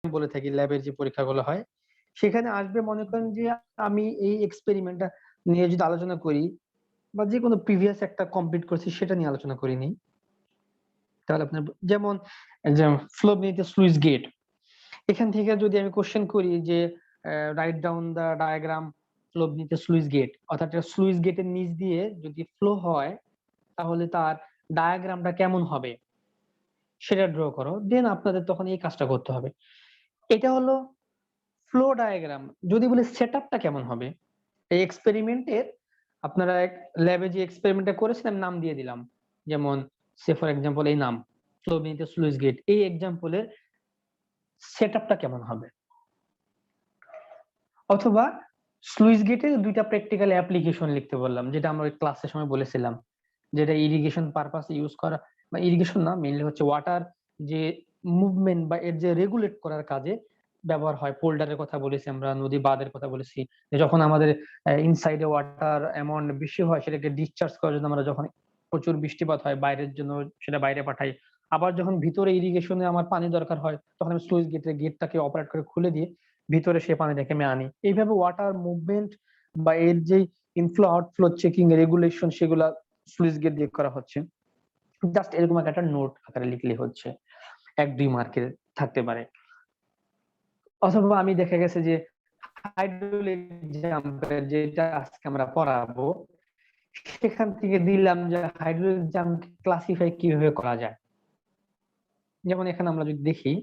বলে থাকি ল্যাবের যে পরীক্ষাগুলো হয়, সেখানে আসবে মনে করেন যে আমি এই এক্সপেরিমেন্টটা নিয়ে যদি আলোচনা করি বা যে কোনো প্রিভিয়াস একটা কমপ্লিট করছি সেটা নিয়ে আলোচনা করিনি, তাহলে আপনার যেমন ফ্লোবিনিতে স্লুইস গেট, এখান থেকে যদি আমি কোশ্চেন করি যে রাইট ডাউন দা ডায়াগ্রাম ফ্লোবিনিতে স্লুইস গেট, অর্থাৎ স্লুইস গেটের নিচ দিয়ে যদি ফ্লো হয় তাহলে তার ডায়াগ্রামটা কেমন হবে সেটা ড্র করো, দেন আপনাদের তখন এই কাজটা করতে হবে। এটা হলো ফ্লো ডায়াগ্রাম। যদি বলে সেটআপটা কেমন হবে এই এক্সপেরিমেন্টের, আপনারা ল্যাবে যে এক্সপেরিমেন্টটা করেছেন আমি নাম দিয়ে দিলাম, যেমন সে ফর এক্সাম্পল এই নাম ফ্লোবিনিতে স্লুইস গেট, এই এক্সাম্পলের সেটআপটা কেমন হবে। অথবা স্লুইস গেটের দুইটা প্র্যাকটিক্যাল অ্যাপ্লিকেশন লিখতে বললাম, যেটা আমরা ক্লাসের সময় বলেছিলাম, যেটা ইরিগেশন পারপাস ইউজ করা, বা ইরিগেশন না, মেইনলি হচ্ছে ওয়াটার যে মুভমেন্ট বা এর যে রেগুলেট করার কাজে ব্যবহার হয়। পোল্ডারের কথা বলেছি আমরা, নদী বাঁধের কথা বলেছি, যে যখন আমাদের ইনসাইডে ওয়াটার অ্যামাউন্ট বেশি হয় সেটাকে ডিসচার্জ করার জন্য আমরা যখন প্রচুর বৃষ্টিপাত হয় বাইরের জন্য সেটা বাইরে পাঠাই। আবার যখন ভিতরে ইরিগেশনে আমার পানি দরকার হয় তখন আমি স্লুইস গেটটাকে অপারেট করে খুলে দিয়ে ভিতরে সে পানিটাকে আমি আনি। এইভাবে ওয়াটার মুভমেন্ট বা এর যে ইনফ্লো আউটফ্লো চেকিং রেগুলেশন সেগুলা স্লুইস গেট দিয়ে করা হচ্ছে। জাস্ট এরকম একটা নোট আকারে লিখলে হচ্ছে, 1-2 মার্কের থাকতে পারে। অথবা আমি দেখা গেছে যে হাইড্রোলিক জাম্পের যেটা আজকে আমরা পড়াবো, সেখান থেকে দিলাম যে হাইড্রোলিক জাম্প ক্লাসিফাই কিভাবে করা যায়। যেমন এখানে আমরা যদি দেখি,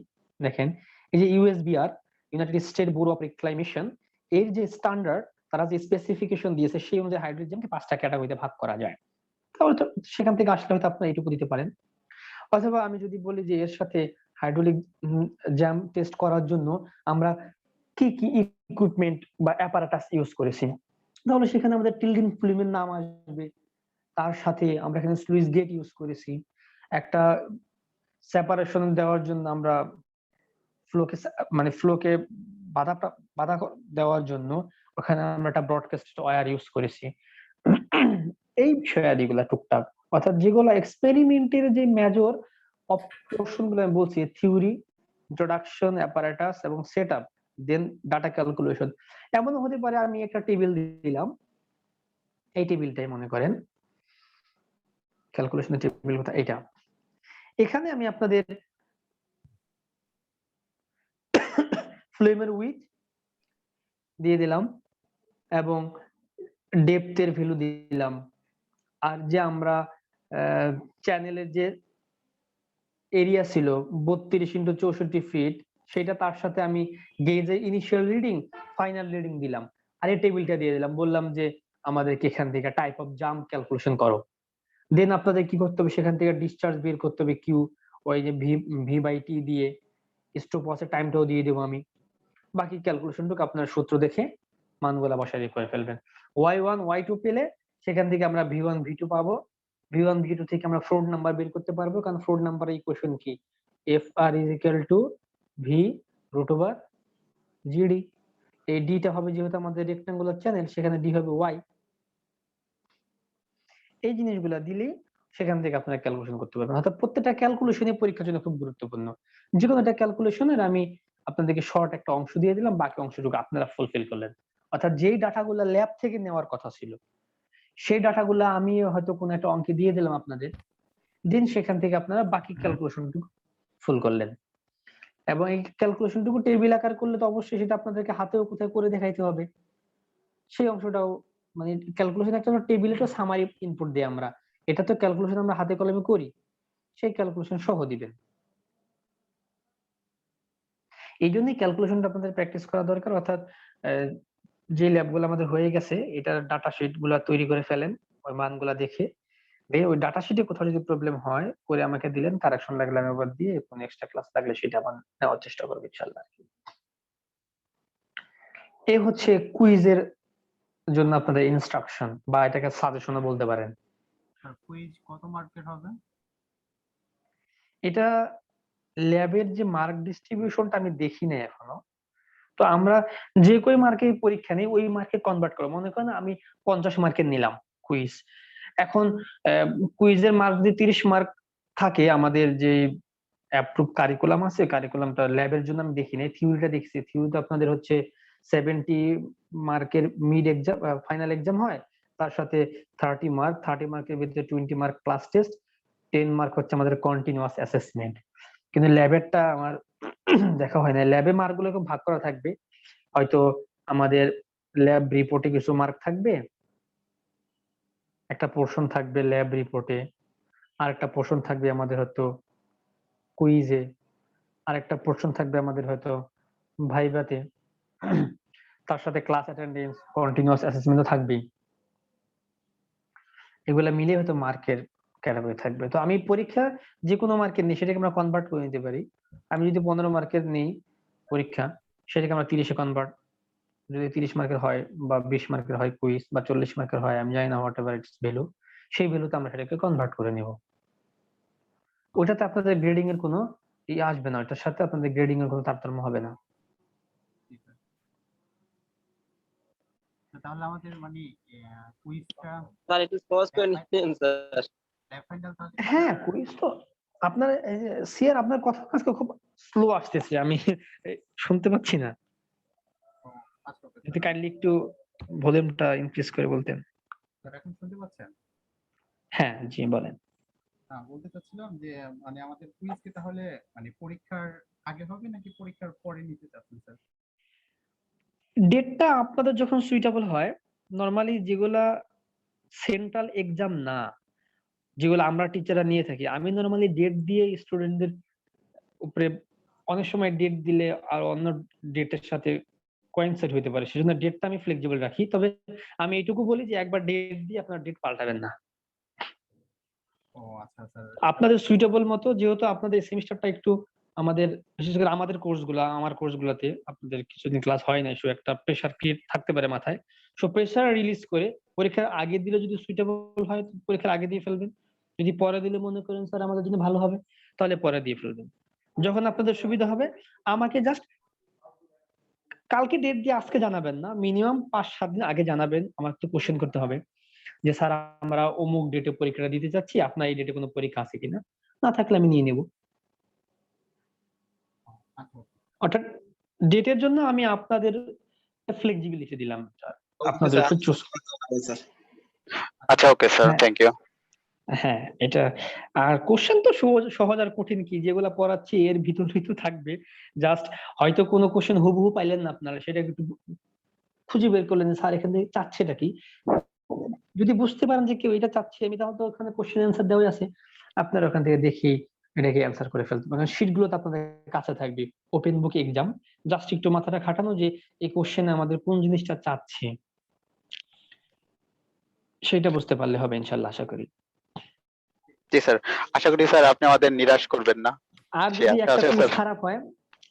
দেখেন এই যে ইউএসবিআর, ইউনাইটেড স্টেট ব্যুরো অফ রিক্লাইমেশন, এর যে স্ট্যান্ডার্ড তারা যে স্পেসিফিকেশন দিয়েছে সেই অনুযায়ী হাইড্রোলিক জাম্পকে 5টা ক্যাটাগরিতে ভাগ করা যায়। তাহলে তো সেখান থেকে আসলে হয়তো আপনারা এইটুকু দিতে পারেন। অথবা আমি যদি বলি যে এর সাথে হাইড্রোলিক জ্যাম টেস্ট করার জন্য আমরা কি কি ইকুইপমেন্ট বা অ্যাপারেটাস ইউজ করেছি, তাহলে সেখানে আমাদের টিল্ডিং ফিল্মের নাম আসবে। তার সাথে আমরা এখানে স্লুইস গেট ইউজ করেছি, একটা সেপারেশন দেওয়ার জন্য আমরা ফ্লোকে বাধা বাধা দেওয়ার জন্য ওখানে আমরা একটা ব্রডকাস্ট ওয়্যার ইউজ করেছি। এই বিষয়াদিগুলা টুকটাক, অর্থাৎ যেগুলো এক্সপেরিমেন্টের যে মেজর অপশন গুলো আমি বলছি, থিওরি, ইন্ট্রোডাকশন, অ্যাপারেটাস এবং সেটআপ, দেন ডাটা ক্যালকুলেশন। এমন হতে পারে আমি একটা টেবিল দিলাম, এই টেবিলটাই মনে করেন ক্যালকুলেশনের টেবিল, কথা এটা। এখানে আমি আপনাদের ফ্লেমের উইথ দিয়ে দিলাম এবং ডেপথের ভ্যালু দিলাম, আর যে আমরা চ্যানেলের যে এরিয়া ছিল 32x64 ফিট, সেটা তার সাথে আমি গেজের ইনিশিয়াল রিডিং ফাইনাল রিডিং দিলাম, আর এই টেবিলটা দিয়ে দিলাম, বললাম যে আমাদেরকে এখান থেকে টাইপ অফ জাম্প ক্যালকুলেশন করো। দেন আপনাদের কি করতে হবে, সেখান থেকে ডিসচার্জ বের করতে হবে কিউ, ওই যে ভি বাই টি দিয়ে স্টপওয়াচের টাইমটাও দিয়ে দেবো আমি। বাকি ক্যালকুলেশনটুকু আপনার সূত্র দেখে মানগুলা বসাই করে ফেলবেন। y1 y2 পেলে সেখান থেকে আমরা v1 v2 পাবো, v1 v2 থেকে আমরা ফ্লোট নাম্বার বের করতে পারবো, কারণ ফ্লোট নাম্বার ইকুয়েশন কি, fr is equal to v root over gd। এই d টা হবে যেহেতু আমাদের রেক্টাঙ্গুলার চ্যানেল, সেখানে d হবে y। এই জিনিসগুলা দিলেই সেখান থেকে আপনারা ক্যালকুলেশন করতে পারবেন। অর্থাৎ প্রত্যেকটা ক্যালকুলেশনই পরীক্ষার জন্য খুব গুরুত্বপূর্ণ। যে কোনো একটা ক্যালকুলেশনের আমি আপনাদেরকে শর্ট একটা অংশ দিয়ে দিলাম, বাকি অংশটুকু আপনারা ফুলফিল করলেন। অর্থাৎ যেই ডাটাগুলো ল্যাব থেকে নেওয়ার কথা ছিল সেই ডাটাগুলো আমি হয়তো কোনো একটা অঙ্কে দিয়ে দিলাম আপনাদের, দেন সেখান থেকে আপনারা বাকি ক্যালকুলেশনটুকু ফুল করলেন। এবং এই ক্যালকুলেশনটুকু টেবিল আকার করলে তো অবশ্যই সেটা আপনাদেরকে হাতেও কোথায় করে দেখাইতে হবে, সেই অংশটাও মানে ক্যালকুলেশন একটা টেবিলে তো সামারি ইনপুট দিই আমরা, এটা তো ক্যালকুলেশন আমরা হাতে কলমে করি, সেই ক্যালকুলেশন সহ দিবেন। এই জন্যই ক্যালকুলেশনটা আপনাদের প্র্যাকটিস করা দরকার। অর্থাৎ যে ল্যাবগুলো আমাদের হয়ে গেছে এটার ডাটা শিট গুলা তৈরি করে ফেলেন, ওই মানগুলা দেখে ওই ডাটা শিটে কোথাও যদি প্রবলেম হয় করে আমাকে দিলেন, কারেকশন লাগলে আমি আবার দিয়ে কোনো এক্সট্রা ক্লাস লাগলে সেটা আবার নেওয়ার চেষ্টা করবো ইনশাআল্লাহ। এই হচ্ছে কুইজের জন্য আপনাদের ইনস্ট্রাকশন বা এটাকে সাজেশনও বলতে পারেন। কুইজ কত মার্কের হবে? এটা ল্যাবের যে মার্ক ডিস্ট্রিবিউশনটা আমি দেখি না এখনো, তো আমরা যে কই মার্কে পরীক্ষা নেই ওই মার্কে কনভার্ট করব। মনে করেন আমি 50 মার্কের নিলাম কুইজ, এখন কুইজের মার্ক যদি 30 মার্ক থাকে আমাদের যে অ্যাপ্রুভ কারিকুলাম আছে, কারিকুলামটা ল্যাবের জন্য আমি দেখি নাই, থিওরিটা দেখছি। থিওরিতে আপনাদের হচ্ছে 70 মার্কের মিড এক্সাম, ফাইনাল এক্সাম হয়, তার সাথে 30 মার্কের ভিতরে 20 মার্ক ক্লাস টেস্ট, 10 মার্ক হচ্ছে আমাদের কন্টিনিউয়াস অ্যাসেসমেন্ট। কিন্তু ল্যাবেরটা আমার দেখা হয় না। ল্যাবে মার্কগুলোকে ভাগ করা থাকবে, হয়তো আমাদের ল্যাব রিপোর্টে কিছু মার্ক থাকবে, একটা পোর্শন থাকবে ল্যাব রিপোর্টে, আর একটা পোর্শন থাকবে আমাদের হয়তো কুইজে, আর একটা পোর্শন থাকবে আমাদের হয়তো ভাইভাতে, তার সাথে ক্লাস অ্যাটেন্ডেন্স, কন্টিনিউয়াস অ্যাসেসমেন্টও থাকবেই। এগুলা মিলে হয়তো মার্কের ক্যাটাগরি থাকবে। তো আমি পরীক্ষা যে কোনো মার্কের নিই সেটাকে আমরা কনভার্ট করে নিতে পারি। আমি যদি 15 মার্কের নিই পরীক্ষা, সেটাকে আমরা 30-এ কনভার্ট, যদি 30 মার্কের হয় বা 20 মার্কের হয় কুইজ, বা 40 মার্কের হয়, আমি জানি না, হোয়াট এভার ইটস ভ্যালু, সেই ভ্যালুতে আমরা সেটাকে কনভার্ট করে নিব। ওটাতে আপনাদের গ্রেডিং এর কোনো আসবে না, ওটার সাথে আপনাদের গ্রেডিং এর কোনো তারতম্য হবে না। তাহলে আমাদের মানে কুইজটা স্যার একটু সহজ করে নিন স্যার। হ্যাঁ, কুইজ তো আপনার সিয়ার, আপনার কথা আজকে খুব স্লো আসতেছে, আমি শুনতে পাচ্ছি না। যদি কাইন্ডলি একটু ভলিউমটা ইনক্রিজ করে বলতেন। এখন শুনতে পাচ্ছেন? হ্যাঁ জি বলেন। বলতে চাচ্ছিলাম যে মানে আমাদের কুইজ কি তাহলে মানে পরীক্ষার আগে হবে নাকি পরীক্ষার পরে নিতে চাচ্ছেন স্যার? ডেটটা আপনাদের যখন সুইটেবল হয়, নরমালি যেগুলা সেন্ট্রাল এক্সাম না, যেগুলো আমরা টিচাররা নিয়ে থাকি, আমি নরমালি ডেট দিয়ে স্টুডেন্টদের উপরে, অনেক সময় ডেট দিলে আর অন্য ডেটের সাথে কোইনসাইড হতে পারে, সেজন্য ডেটটা আমি ফ্লেক্সিবল রাখি। তবে আমি এটুকু বলি যে একবার ডেট দিয়ে আপনার ডেট পাল্টাবেন না। ও আচ্ছা স্যার। আপনাদের সুইটেবল মতো, যেহেতু আপনাদের সেমিস্টারটা একটু, আমাদের বিশেষ করে আমাদের কোর্সগুলা, আমার কোর্সগুলোতে আপনাদের কিছুদিন ক্লাস হয় না, সো একটা প্রেসার ক্রিয়েট থাকতে পারে মাথায়, সো প্রেসার রিলিজ করে পরীক্ষার আগে দিলে যদি সুইটেবল হয় পরীক্ষার আগে দিয়ে ফেলবেন, যদি পরে দিলে মনে করেন স্যার আমাদের জন্য ভালো হবে, তাহলে পরে দিয়ে ফেলবেন। যখন আপনাদের সুবিধা হবে আমাকে জাস্ট কালকে ডেট দিয়ে আজকে জানাবেন না, মিনিমাম 5-7 দিন আগে জানাবেন। আমার তো কোশ্চেন করতে হবে যে স্যার আমরা অমুক ডেটে পরীক্ষাটা দিতে চাচ্ছি, আপনার এই ডেটে কোনো পরীক্ষা আছে কিনা, না থাকলে আমি নিয়ে নেব। অর্থাৎ ডেটের জন্য আমি আপনাদের ফ্লেক্সিবিলিটি দিলাম, আপনাদের উপর চুজ। আচ্ছা ওকে স্যার, থ্যাংক ইউ। হ্যাঁ এটা, আর কোশ্চেন তো সহজ আর কঠিন কি, যেগুলা পড়াচ্ছি এর ভিতরেই তো থাকবে। জাস্ট হয়তো কোনো কোশ্চেন হুবহু পাইলেন না আপনারা, সেটা একটু খুঁজে বের করলেন স্যার এখান থেকে চাচ্ছেটা কি। যদি বুঝতে পারেন যে কেউ এটা চাচ্ছে, আমি তাহলে তো ওখানে কোশ্চেন অ্যান্সার দেওয়া আছে, আপনারা ওখান থেকে দেখি এটাকে অ্যান্সার করে ফেলতে পারেন। শিট গুলো তো আপনাদের কাছে থাকবে, ওপেন বুক এক্সাম, জাস্ট একটু মাথাটা খাটানো যে এই কোশ্চেনে আমাদের কোন জিনিসটা চাচ্ছে, সেটা বুঝতে পারলে হবে ইনশাল্লাহ, আশা করি। জি স্যার, আশা করি স্যার আপনি আমাদের নিরাশ করবেন না। আর যদি একটা কুইজ খারাপ হয়,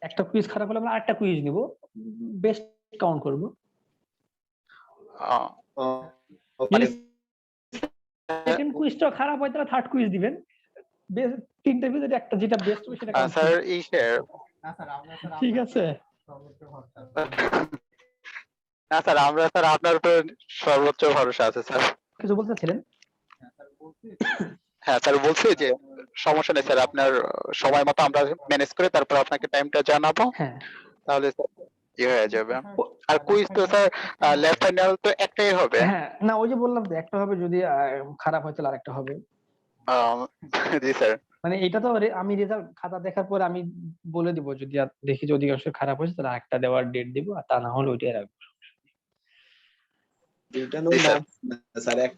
একটা কুইজ খারাপ হলে আমরা আরেকটা কুইজ নিব, বেস্ট কাউন্ট করব। যদি সেকেন্ড কুইজটা খারাপ হয় তাহলে থার্ড কুইজ দিবেন, তিনটার ভিতরে একটা যেটা বেস্ট হবে সেটা কাউন্ট স্যার এই ঠিক আছে। না স্যার, আমরা স্যার আপনার উপর সর্বোচ্চ ভরসা আছে স্যার। কিছু বলতেছিলেন? হ্যাঁ স্যার, বলছি যে সমস্যা নেই স্যার, আপনার সময় মতো আমরা ম্যানেজ করে তারপর আপনাকে টাইমটা জানাবো, হ্যাঁ তাহলে ইয়ে হয়ে যাবে। আর কুইজ তো স্যার লেফট ফাইনাল তো একটাই হবে। হ্যাঁ না, ওই যে বললাম যে একটা হবে, যদি খারাপ হয় তাহলে আরেকটা হবে। জি স্যার। মানে এটা তো আমি রেজাল্ট খাতা দেখার পরে আমি বলে দিব, যদি দেখি যে অধিকাংশ খারাপ হয়েছে তাহলে একটা দেওয়ার ডেট দিব, আর তা না হলে ওইটাই রাখবো।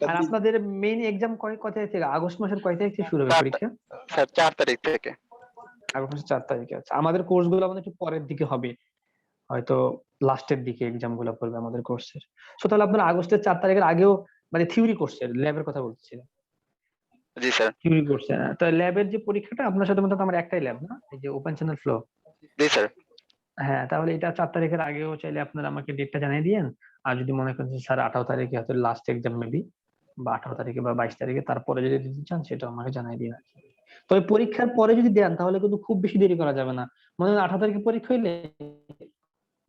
আর আপনাদের মেইন এক্সাম কয় তারিখ থেকে, আগস্ট মাসের কয় তারিখ থেকে শুরু হবে পরীক্ষা? স্যার 4 তারিখ থেকে। আগস্ট মাসের 4 তারিখে। আচ্ছা, আমাদের কোর্স গুলো আমাদের একটু পরের দিকে হবে, হয়তো লাস্টের দিকে এক্সাম গুলো পড়বে আমাদের কোর্সের। সো তাহলে আপনারা আগস্টের 4 তারিখের আগেও, মানে থিওরি কোর্সের ল্যাবের কথা বলছিলেন? জি স্যার। থিওরি কোর্সে তো ল্যাবের যে পরীক্ষাটা আপনার সাথে মতো আমার একটাই ল্যাব না, এই যে ওপেন চ্যানেল ফ্লো। জি স্যার। হ্যাঁ তাহলে এটা 4 তারিখের আগেও চাইলে আপনারা আমাকে ডেটটা জানিয়ে দিয়েন। আর যদি মনে করেন যে স্যার 18 তারিখে হয়তো লাস্ট এক্সাম মেবি, বা 18 তারিখে বা 22 তারিখে, তারপরে যদি দিতে চান সেটা আমাকে জানিয়ে দিন। তবে পরীক্ষার পরে যদি দেন তাহলে কিন্তু খুব বেশি দেরি করা যাবে না। মনে হয় 18 তারিখে পরীক্ষা হইলে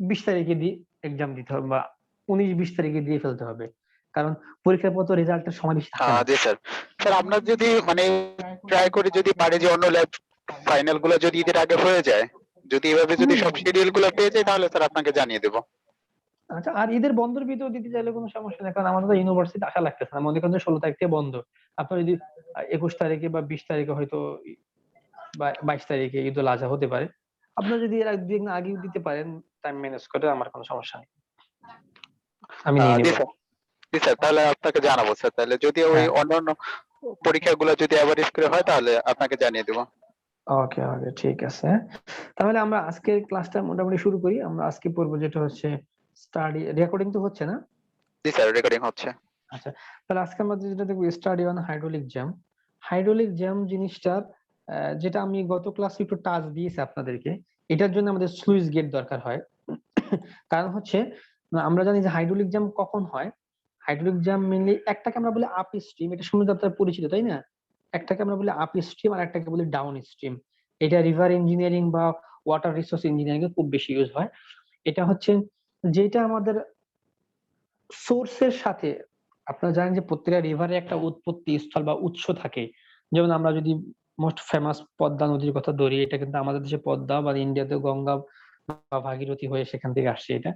20 তারিখে দিয়ে এক্সাম দিতে হবে, বা 19-20 তারিখে দিয়ে ফেলতে হবে, কারণ পরীক্ষার পর তো রেজাল্টের সময় বেশি থাকে না। জি স্যার। স্যার আমরা যদি মানে ট্রাই করি, যদি পারি যে অন্য ল্যাব ফাইনাল গুলো যদি ঈদের আগে হয়ে যায়, যদি এভাবে যদি সব হুম। শিডিউল গুলো পেয়ে যায়, তাহলে স্যার আপনাকে জানিয়ে দেবো। আচ্ছা, আর ঈদের বন্ধের ভিতরে দিতে চাইলে কোনো সমস্যা নেই, কারণ আমাদের ইউনিভার্সিটি আসা লাগতেছে না, মনে করেন যে 16 তারিখ থেকে বন্ধ, আপনার যদি 21 তারিখে বা 20 তারিখে হয়তো বা 22 তারিখে ঈদ উল আজহা হতে পারে, আপনারা যদি এর দুই একদিন আগেও দিতে পারেন টাইম ম্যানেজ করে, আমার কোনো সমস্যা নেই, আমি নিয়ে জি নিব। স্যার, জি স্যার, তাহলে আপনাকে জানাবো স্যার। তাহলে যদি ওই হ্যাঁ, অন্যান্য পরীক্ষাগুলো যদি অ্যাভারেজ করে হয়, তাহলে আপনাকে জানিয়ে দেবো। ওকে ওকে, ঠিক আছে। তাহলে আমরা আজকের ক্লাসটা মোটামুটি শুরু করি। আমরা আজকে পড়বো যেটা হচ্ছে স্টাডি, রেকর্ডিং তো হচ্ছে না? জি স্যার, রেকর্ডিং হচ্ছে। আচ্ছা, তাহলে আজকে আমরা যেটা দেখবো study on hydraulic jam. Hydraulic jam জিনিসটার যেটা আমি গত ক্লাসে একটু টাচ দিয়েছি আপনাদেরকে, এটার জন্য আমাদের স্লুইস গেট দরকার হয়। কারণ হচ্ছে আমরা জানি যে হাইড্রোলিক জ্যাম কখন হয়। হাইড্রোলিক জ্যাম মেইনলি একটাকে আমরা বলি আপ স্ট্রিম, এটা সম্বন্ধে আপনার পরিচিত তাই না? একটাকে আমরা বলি আপ স্ট্রিম আর একটাকে বলি ডাউন স্ট্রিম। এটা রিভার ইঞ্জিনিয়ারিং বা ওয়াটার রিসোর্স ইঞ্জিনিয়ারিং এ খুব বেশি ইউজ হয়। এটা হচ্ছে যেটা আমাদের সোর্সের সাথে, আপনারা জানেন যে প্রত্যেকটা রিভারে একটা উৎপত্তি স্থল বা উৎস থাকে। যেমন আমরা যদি মোস্ট ফেমাস পদ্মা নদীর কথা ধরি, এটা কিন্তু আমাদের দেশে পদ্মা বা ইন্ডিয়াতে গঙ্গা বা ভাগীরথী হয়ে সেখান থেকে আসছে এটা।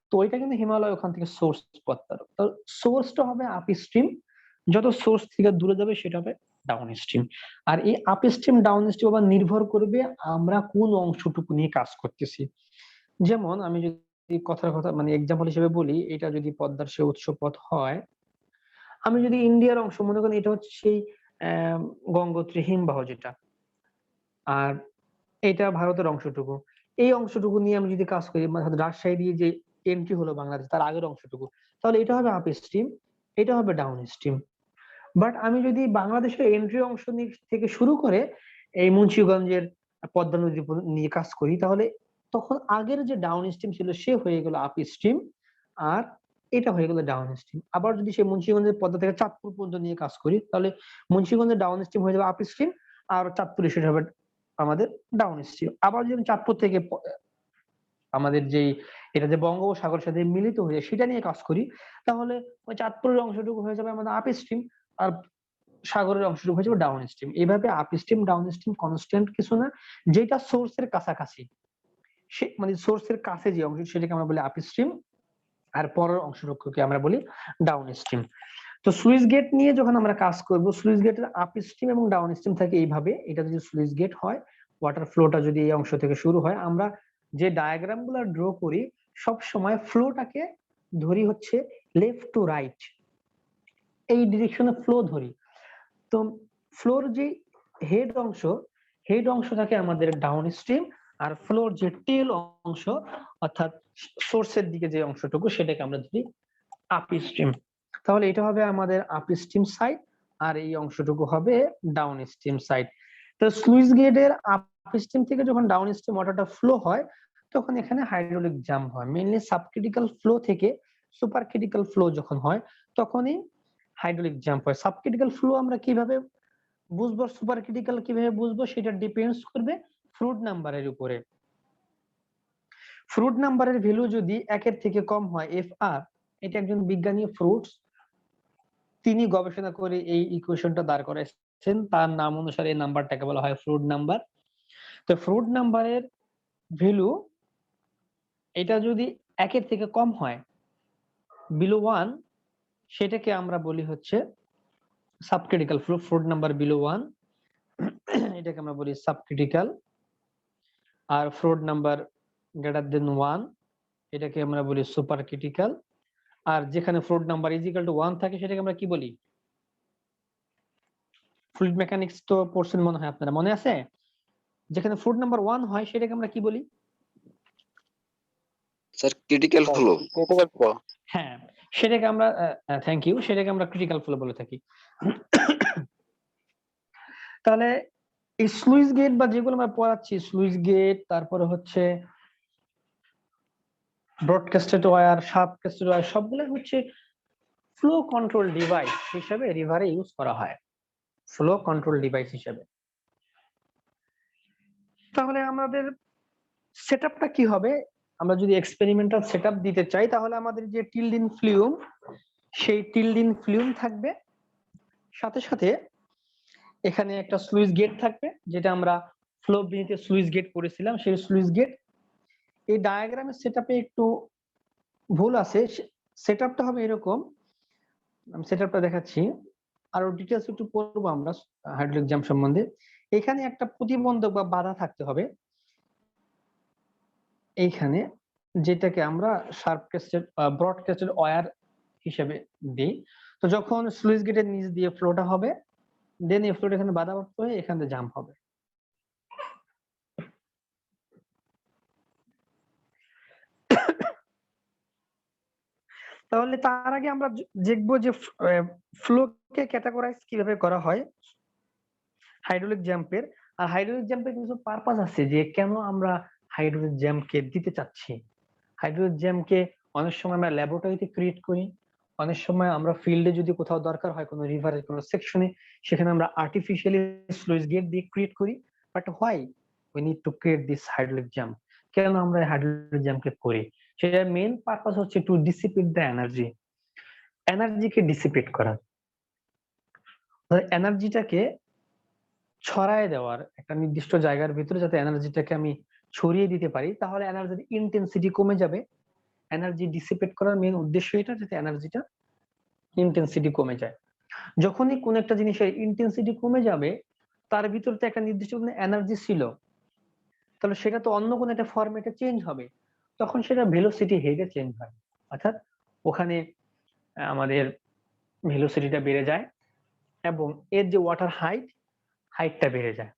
তো ওইটা কিন্তু হিমালয় ওখান থেকে সোর্স পদ্মার। তো সোর্সটা হবে আপ স্ট্রিম, যত সোর্স থেকে দূরে যাবে সেটা হবে ডাউন স্ট্রিম। আর এই আপ স্ট্রিম ডাউন স্ট্রিম আবার নির্ভর করবে আমরা কোন অংশটুকু নিয়ে কাজ করতেছি। যেমন আমি যদি কথার কথা মানে এক্সাম্পল হিসেবে বলি, এটা যদি পদ্মার সে উৎস পথ হয়, আমি যদি ইন্ডিয়ার অংশ মনে করি, এটা হচ্ছে সেই গঙ্গোত্রী হিমবাহ যেটা, আর এটা ভারতের অংশটুকু। এই অংশটুকু নিয়ে আমি যদি কাজ করি, মানে রাজশাহী দিয়ে যে এন্ট্রি হলো বাংলাদেশ তার আগের অংশটুকু, তাহলে এটা হবে আপ স্ট্রিম, এটা হবে ডাউন স্ট্রিম। বাট আমি যদি বাংলাদেশের এন্ট্রি অংশ থেকে শুরু করে এই মুন্সিগঞ্জের পদ্মা নদী নিয়ে কাজ করি, তাহলে তখন আগের যে ডাউন স্ট্রিম ছিল সে হয়ে গেল আপ স্ট্রিম, আর এটা হয়ে গেল ডাউন স্ট্রিম। আবার যদি সেই মুন্সিগঞ্জের পদ্মা থেকে চাঁদপুর পর্যন্ত নিয়ে কাজ করি, তাহলে মুন্সিগঞ্জের ডাউন স্ট্রিম হয়ে যাবে আপ স্ট্রিম, আর চাঁদপুরে সেটা হবে আমাদের ডাউন স্ট্রিম। আবার যদি চাঁদপুর থেকে আমাদের যেই এটা যে বঙ্গোপসাগরের সাথে মিলিত হয়ে সেটা নিয়ে কাজ করি, তাহলে ওই চাঁদপুরের অংশটুকু হয়ে যাবে আমাদের আপ স্ট্রিম, আর সাগরের অংশটুকু হয়ে যাবে ডাউন স্ট্রিম। এইভাবে up stream down stream constant কিছু না, যেটা সোর্সের কাছাকাছি, সে মানে সোর্সের কাছে যে অংশ সেটাকে আমরা বলি আপ স্ট্রিম, আর পরের অংশটুকুকে আমরা বলি ডাউন স্ট্রিম। তো স্লুইস গেট নিয়ে যখন আমরা কাজ করব, স্লুইস গেটের আপ স্ট্রিম এবং ডাউন স্ট্রিম থাকে এইভাবে। এটা যদি স্লুইস গেট হয়, ওয়াটার ফ্লোটা যদি এই অংশ থেকে শুরু হয়, আমরা যে ডায়াগ্রাম গুলো ড্র করি সব সময় ফ্লোটাকে ধরি হচ্ছে লেফট টু রাইট, এই ডিরেকশনে ফ্লো ধরি। তো ফ্লোর যে হেড অংশ থাকে আমাদের ডাউন স্ট্রিম, আর ফ্লোর যে টেল অংশ অর্থাৎ সোর্সের দিকে যে অংশটুকু সেটাকে আমরা ধরি আপ স্ট্রিম। তাহলে এটা হবে আমাদের আপ স্ট্রিম সাইড, আর এই অংশটুকু হবে ডাউন স্ট্রিম সাইড। তো স্লুইস গেটের আপ স্ট্রিম থেকে যখন ডাউন স্ট্রিম ওয়াটারটা ফ্লো হয়, তখন এখানে হাইড্রোলিক জাম্প হয়। মেইনলি সাবক্রিটিক্যাল ফ্লো থেকে সুপার ক্রিটিক্যাল ফ্লো যখন হয়, তখনই হাইড্রোলিক জাম্প হয়। সাবক্রিটিক্যাল ফ্লো আমরা কিভাবে বুঝবো, সুপার ক্রিটিক্যাল কিভাবে বুঝবো, সেটা ডিপেন্ডস করবে ফ্লুইড নাম্বারের উপরে। ফ্লুইড নাম্বারের ভ্যালু যদি 1 এর থেকে কম হয়, FR, এটা একজন বিজ্ঞানী ফ্রুটস, তিনি গবেষণা করে এই ইকুয়েশনটা দাঁড় করেছেন, তার নাম অনুসারে এই নাম্বারটাকে বলা হয় ফ্লুইড নাম্বার। তো ফ্লুইড নাম্বারের ভ্যালু এটা যদি 1 এর থেকে কম হয়, বিলো 1, সেটাকে আমরা বলি হচ্ছে subcritical flow. Fluid number below 1, এটাকে আমরা বলি সাবক্রিটিক্যাল। আর ফ্লুইড নাম্বার গ্রেটার দেন 1, এটাকে আমরা বলি সুপার ক্রিটিক্যাল। আর যেখানে fluid number is equal two 1 থাকে, সেটাকে আমরা কি বলি? ফ্লুইড মেকানিক্স তো পড়ছেন মনে হয়, আপনারা মনে আছে? যেখানে ফ্লুইড নাম্বার 1 হয় সেটাকে আমরা কি বলি? Sir critical flow. হ্যাঁ, সেটাকে আমরা থ্যাংক ইউ, সেটাকে আমরা ক্রিটিক্যাল ফ্লো বলে থাকি। তাহলে এই স্লুইস গেট বা যেগুলো আমরা পড়াচ্ছি, স্লুইস গেট, তারপরে হচ্ছে ব্রডকাস্টেড ওয়্যার, শাফটকাস্টেড ওয়্যার, সবগুলো হচ্ছে ফ্লো কন্ট্রোল ডিভাইস হিসেবে রিভারে ইউজ করা হয়, ফ্লো কন্ট্রোল ডিভাইস হিসেবে। তাহলে আমাদের সেটআপটা কি হবে? আমরা যদি এক্সপেরিমেন্টাল সেটআপ দিতে চাই, তাহলে আমাদের যে টিল্ডিন ফ্লুম, সেই টিল্ডিন ফ্লুম থাকবে, সাথে সাথে এখানে একটা স্লুইস গেট থাকবে, যেটা আমরা ফ্লো বিনিতে স্লুইস গেট পড়েছিলাম, সেই স্লুইস গেট এই ডায়াগ্রামের সেটআপে একটু ভুল আছে। সেটআপটা হবে এরকম, আমি সেটআপটা দেখাচ্ছি, আরো ডিটেইলস একটু পড়বো আমরা হাইড্রোলিক জ্যাম সম্বন্ধে। এখানে একটা প্রতিবন্ধক বা বাধা থাকতে হবে এইখানে, যেটাকে আমরা sharp crested broad crested weir হিসেবে দিই। তো যখন স্লুইস গেটের নিচ দিয়ে ফ্লোটা হবে, দেন এই ফ্লোটা এখানে বাধাপ্রাপ্ত হয়ে এখানে জাম্প হবে। তাহলে তার আগে আমরা দেখবো যে ফ্লোকে ক্যাটাগরাইজ কিভাবে করা হয় হাইড্রোলিক জ্যাম্পের। আর হাইড্রোলিক জ্যাম্পের কিছু পারপাস আছে যে কেন আমরা হাইড্রোলিক জ্যাম্পকে দিতে চাচ্ছি। হাইড্রোলিক জ্যামকে অনেক সময় আমরা ল্যাবরেটরিতে ক্রিয়েট করি, অনেক সময় আমরা ফিল্ডে যদি কোথাও দরকার হয় কোনো রিভারের কোনো সেকশনে, সেখানে আমরা আর্টিফিশিয়ালি স্লুইস গেট দিয়ে ক্রিয়েট করি। But why we need to create this hydraulic jump? কেন আমরা হাইড্রোলিক জ্যামকে করি? সেটার মেইন পারপাস হচ্ছে টু ডিসিপেট দ্য এনার্জি, এনার্জিকে ডিসিপেট করা, এনার্জিটাকে ছড়ায় দেওয়ার একটা নির্দিষ্ট জায়গার ভিতরে, যাতে এনার্জিটাকে আমি ছড়িয়ে দিতে পারি, তাহলে এনার্জির ইন্টেন্সিটি কমে যাবে। এনার্জি ডিসিপেট করার মেইন উদ্দেশ্য এটা, যাতে এনার্জিটা ইন্টেন্সিটি কমে যায়। যখনই কোন একটা জিনিসের ইন্টেন্সিটি কমে যাবে, তার ভিতরে তো একটা নির্দিষ্ট এনার্জি ছিল, তাহলে সেটা তো অন্য কোনো একটা ফরম্যাটে চেঞ্জ হবে, তখন সেটা ভেলোসিটি হেডে চেঞ্জ হয়, অর্থাৎ ওখানে আমাদের ভেলোসিটিটা বেড়ে যায় এবং এর যে ওয়াটার হাইটটা বেড়ে যায়।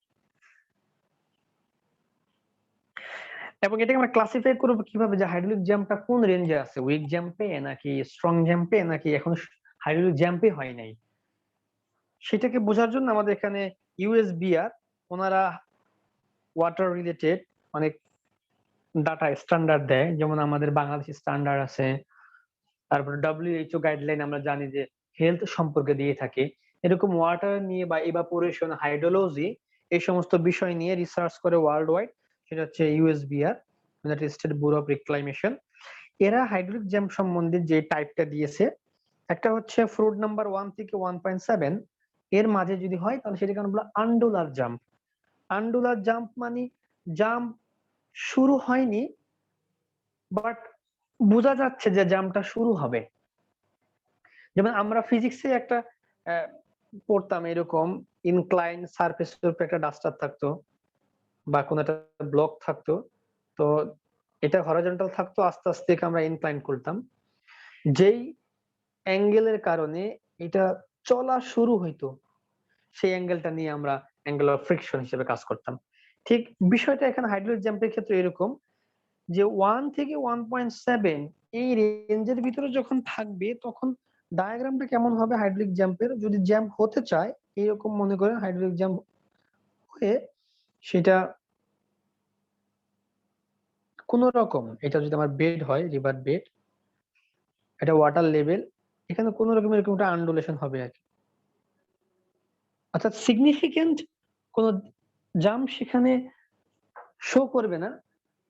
এবং এটাকে আমরা ক্লাসিফাই করবো কিভাবে, যে হাইড্রোলিক জ্যামটা কোন রেঞ্জে আছে, উইক জ্যাম্পে নাকি স্ট্রং জ্যাম্পে নাকি এখন হাইড্রোলিক জ্যাম্পে হয় নাই। সেটাকে বোঝার জন্য আমাদের এখানে ইউএসবিআর ওনারা ওয়াটার রিলেটেড অনেক ডাটা স্ট্যান্ডার্ড দেয়, যেমন আমাদের বাংলাদেশি স্ট্যান্ডার্ড আছে, তারপরে WHO গাইডলাইন আমরা জানি যে হেলথ সম্পর্কে দিয়ে থাকে। এরকম ওয়াটার নিয়ে বা ইভাপোরেশন, হাইড্রোলজি, এই সমস্ত বিষয় নিয়ে রিসার্চ করে ওয়ার্ল্ড ওয়াইড, সেটা হচ্ছে ইউএসবিআর, ইউনাইটেড স্টেট ব্যুরো অফ রিক্লাইমেশন। এরা হাইড্রোলিক জ্যাম সম্বন্ধে যে টাইপটা দিয়েছে, একটা হচ্ছে ফ্রুট নাম্বার 1 থেকে 1.7 এর মাঝে যদি হয়, তাহলে সেটাকে আমরা বলবো আন্ডুলার জাম্প। আন্ডুলার জাম্প মানে জাম্প শুরু হয়নি, বাট বোঝা যাচ্ছে যে জাম্পটা শুরু হবে। যেমন আমরা ফিজিক্সে একটা পড়তাম, এরকম ইনক্লাইন সারফেসের উপর একটা ডাস্টার থাকতো বা কোন একটা ব্লক থাকতো, তো এটা হরাইজন্টাল থাকতো, আস্তে আস্তে আমরা ইনক্লাইন করতাম, যেই অ্যাঙ্গেলের কারণে এটা চলা শুরু হইতো, সেই অ্যাঙ্গেলটা নিয়ে আমরা অ্যাঙ্গেল অফ ফ্রিকশন হিসেবে কাজ করতাম। ঠিক বিষয়টা এখানে হাইড্রোলিক জ্যাম্পের ক্ষেত্রে এরকম, যে 1 থেকে 1.7 এই রেঞ্জের ভিতরে যখন থাকবে, তখন ডায়াগ্রামটা কেমন হবে হাইড্রোলিক জ্যাম্পের, যদি জ্যাম্প হতে চায় এরকম মনে করেন হাইড্রোলিক জ্যাম্প হয়ে, সেটা কোন রকম, এটা যদি আমার বেড হয়, রিভার বেড, এটা ওয়াটার লেভেল, এখানে কোন রকম এরকম একটা আন্ডুলেশন হবে আর কি, অর্থাৎ সিগনিফিকেন্ট কোন জাম্প সেখানে শো করবে না,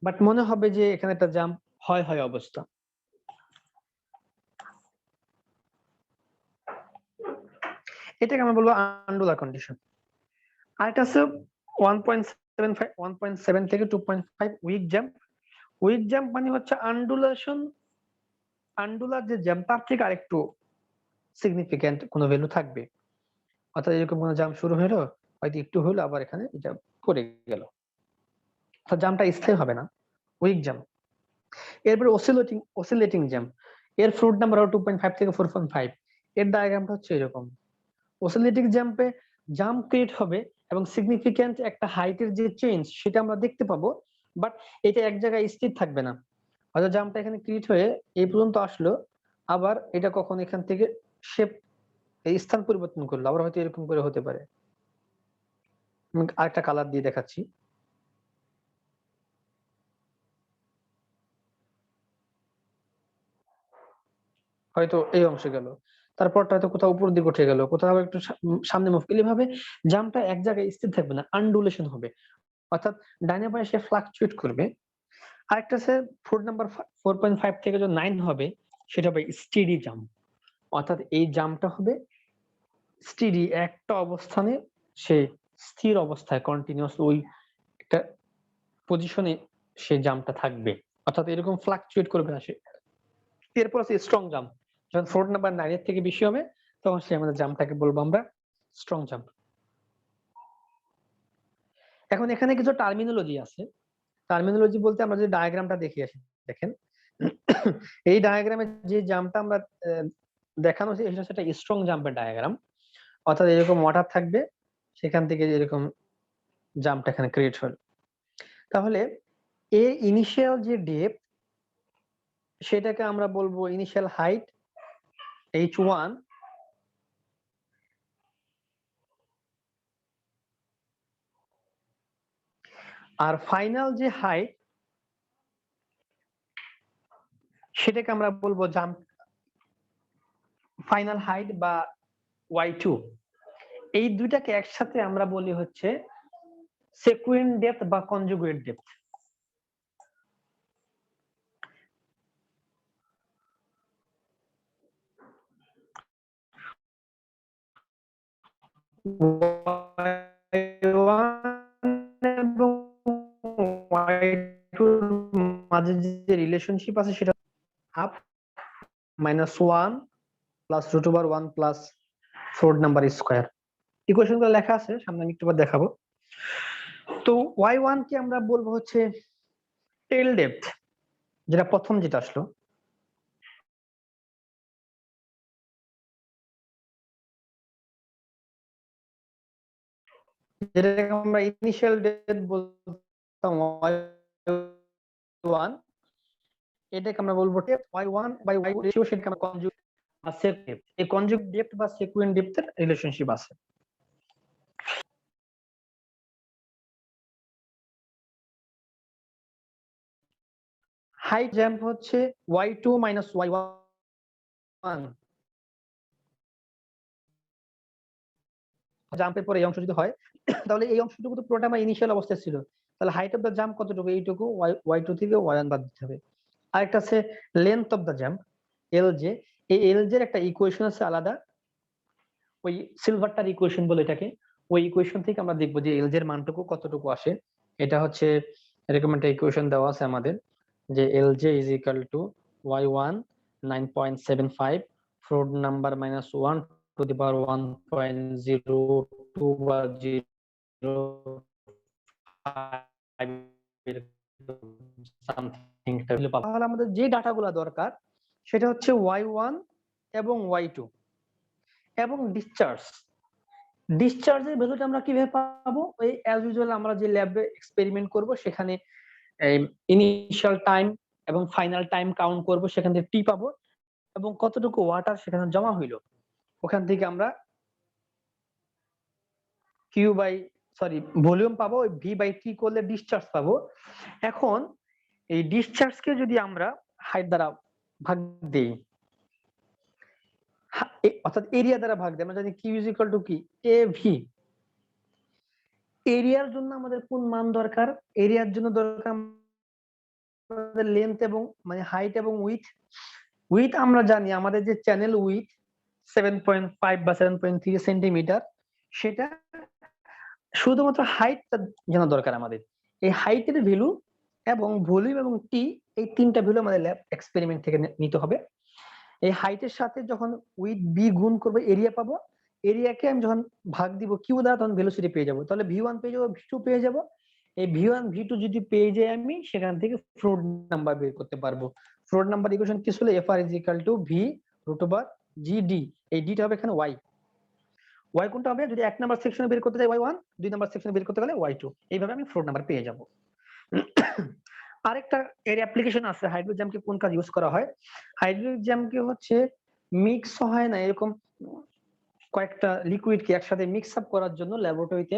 বাট মনে হবে যে এখানে একটা জাম্প হয় অবস্থা। এটাকে আমরা বলবো আন্ডুলার কন্ডিশন। আরেকটা আছে 1.75 1.7 থেকে 2.5 উইক জাম্প। উইক জাম্প মানে হচ্ছে আন্ডুলেশন, আন্ডুলার যে জাম্প তার থেকে আরেকটু সিগনিফিকেন্ট কোনো ভ্যালু থাকবে, অর্থাৎ এরকম কোনো জাম্প শুরু হলো, হয়তো একটু হলো, আবার এখানে এটা পড়ে গেল, অর্থাৎ জাম্পটা স্থায়ী হবে না, উইক জাম্প। এরপরে অসিলেটিং জাম্প, এর ফ্রুট নাম্বার 2.5 থেকে 4.5, এর ডায়াগ্রামটা হচ্ছে এরকম। অসিলেটিং জাম্পে জাম্প ক্রিয়েট হবে এবং সিগনিফিকেন্ট একটা হাইটের যে চেঞ্জ সেটা আমরা দেখতে পাবো, বাট এটা এক জায়গায় স্থির থাকবে না, হয়তো জাম্পটা এখানে ক্রিয়েট হয়ে এই পর্যন্ত আসলো, আবার এটা কখন এখান থেকে শেপ, এই স্থান পরিবর্তন করলো, আবার হয়তো এরকম করে হতে পারে। আমি আরেকটা কালার দিয়ে দেখাচ্ছি। হয়তো এই অংশে গেল, তারপরটা হয়তো কোথাও উপর দিকে উঠে গেল, কোথাও একটু সামনে মুভ, এইভাবে জাম্পটা এক জায়গায় স্থির থাকবে না, আন্ডুলেশন হবে, অর্থাৎ ডাইনে বাঁয়ে সে ফ্লাকচুয়েট করবে। আরেকটা আছে ফ্রুট নাম্বার 4.5 থেকে যে 9 হবে, সেটা হবে স্টেডি জাম্প, অর্থাৎ এই জাম্পটা হবে স্টেডি, একটা অবস্থানে সে স্থির অবস্থায় কন্টিনিউয়াস ওই একটা পজিশনে সেই জাম্পটা থাকবে, অর্থাৎ এরকম ফ্লাকচুয়েট করবে না সে। এরপর আছে স্ট্রং জাম্প, যখন ফ্লোর নাম্বার 9 এর থেকে বেশি হবে তখন সে আমাদের জাম্পটাকে বলবো আমরা স্ট্রং জাম্প। এখন এখানে কিছু টার্মিনোলজি আছে। টার্মিনোলজি বলতে আমরা যে ডায়াগ্রামটা দেখে আসি, দেখেন এই ডায়াগ্রামে যে জাম্পটা আমরা দেখানো হচ্ছে এটা হচ্ছে একটা স্ট্রং জাম্পের ডায়াগ্রাম, অর্থাৎ এরকম ওয়াটার থাকবে, সেখান থেকে এরকম জাম্পটা এখানে ক্রিয়েট হলো। তাহলে এ ইনিশিয়াল যে ডেপথ সেটাকে আমরা বলবো ইনিশিয়াল হাইট h1, আর ফাইনাল যে হাইট সেটাকে আমরা বলবো জাম্প ফাইনাল হাইট বা y2। এই দুইটাকে একসাথে আমরা বলি হচ্ছে সেকুয়েন্ট ডেপথ বা কনজুগেট ডেপথ। এবং y2 এর মাঝে যে রিলেশনশিপ আছে সেটা half -1 plus √1 plus 4 number square. Equation গুলো লেখা আছে, সামনে আমি একটু দেখাবো। তো y1 কে আমরা বলবো হচ্ছে টেল ডেপথ, যেটা প্রথম যেটা আসলো, যেটাকে আমরা ইনিশিয়াল ডেপথ বলতাম y1, এটাকে আমরা বলবো y1 বাই y2 রেশিও, সেটাকে আমরা কনজুগেট বা সেক ডেপথ। এই কনজুগেট ডেপথ বা সেকুয়েন্ট ডেপথের রিলেশনশিপ আছে। হাইট জাম্প হচ্ছে y2 মাইনাস y1, জাম্পের পরে এই অংশ যদি হয় তাহলে এই অংশটুকু তো পুরোটা আমার ইনিশিয়াল অবস্থায় ছিল, তাহলে হাইট অফ দ্য জাম্প কতটুকু, এইটুকু y2 থেকে y1 বাদ দিতে হবে। আরেকটা আছে length of the jump lj। এই lj এর একটা ইকুয়েশন আছে আলাদা, ওই সিলভারটার ইকুয়েশন বলে এটাকে। ওই ইকুয়েশন থেকে আমরা দেখবো যে lj এর মানটুকু কতটুকু আসে। এটা হচ্ছে এরকম একটা ইকুয়েশন দেওয়া আছে আমাদের, যে lj is equal to y1 9.75 floor number -1 to the power 1.02 বা 0.5 সামথিং। তাহলে আমাদের যে ডাটাগুলো দরকার সেটা হচ্ছে y1 এবং y2 এবং ডিসচার্জের ভ্যালুটা আমরা কিভাবে পাবো, ওই অ্যাজ ইউজুয়াল আমরা যে ল্যাবে এক্সপেরিমেন্ট করব সেখানে ইনিশিয়াল টাইম এবং ফাইনাল টাইম কাউন্ট করব, সেখান থেকে টি পাবো এবং কতটুকু ওয়াটার সেখানে জমা হইলো ওখান থেকে আমরা কিউ বাই ভলিউম পাবো, ওই ভি বাই টি করলে ডিসচার্জ পাবো। এখন এই ডিসচার্জকে যদি আমরা হাইট দ্বারা ভাগ দেই, অর্থাৎ এরিয়া দ্বারা ভাগ দেই, আমরা জানি কিউ ইজ ইকুয়াল টু কি এ ভি। এরিয়ার জন্য আমাদের কোন মান দরকার, এরিয়ার জন্য দরকার আমাদের লেন্থ এবং মানে হাইট এবং উইথ আমরা জানি আমাদের যে চ্যানেল উইথ 7.5 বা 7.3 সেন্টিমিটার, সেটা শুধুমাত্র হাইটটা জানা দরকার আমাদের। এই হাইটের ভ্যালু এবং ভলিউম এবং টি, এই তিনটা ভ্যালু আমাদের ল্যাব এক্সপেরিমেন্ট থেকে নিতে হবে। এই হাইটের সাথে যখন উইথ বি গুণ করবো এরিয়া পাবো, এরিয়াকে আমি যখন ভাগ দিব কিউ দ্বারা তখন ভেলোসিটি পেয়ে যাবো, তাহলে v1 পেয়ে যাবো, v2 পেয়ে যাবো। এই v1 v2 যদি পেয়ে যাই আমি, সেখান থেকে ফ্লোর নাম্বার বের করতে পারবো। ফ্লোর নাম্বার ইকুয়েশন কি ছিল, fr is equal two v √/gd। এই ডিটা হবে এখানে y কোনটা হবে, যদি এক নাম্বার সেকশনে বের করতে চাই y1, দুই নাম্বার সেকশনে বের করতে গেলে y2। এইভাবে আমি ফ্লোর নাম্বার পেয়ে যাব। আরেকটা এর অ্যাপ্লিকেশন আছে, হাইড্রোজেন জ্যামকে কোন কাজ ইউজ করা হয়। হাইড্রোজেন জ্যামকে হচ্ছে মিক্স হয় না, এরকম কয়েকটা লিকুইডকে একসাথে মিক্স আপ করার জন্য ল্যাবরেটরিতে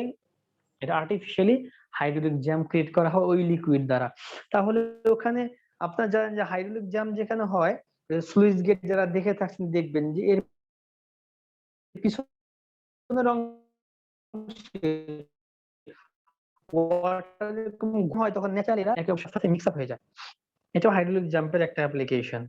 এটা আর্টিফিশিয়ালি হাইড্রোলিক জ্যাম ক্রিয়েট করা হয় ওই লিকুইড দ্বারা। তাহলে ওখানে আপনারা জানেন যে হাইড্রোলিক জ্যাম যেখানে হয়, স্লুইস গেট যারা দেখে থাকছেন দেখবেন যে এর পিছনের অংশে ওয়াটার এরকম হয়, তখন ন্যাচারালি এরা একে অপরের সাথে মিক্স আপ হয়ে যায়। এটাও হাইড্রোলিক জাম্পের একটা অ্যাপ্লিকেশন।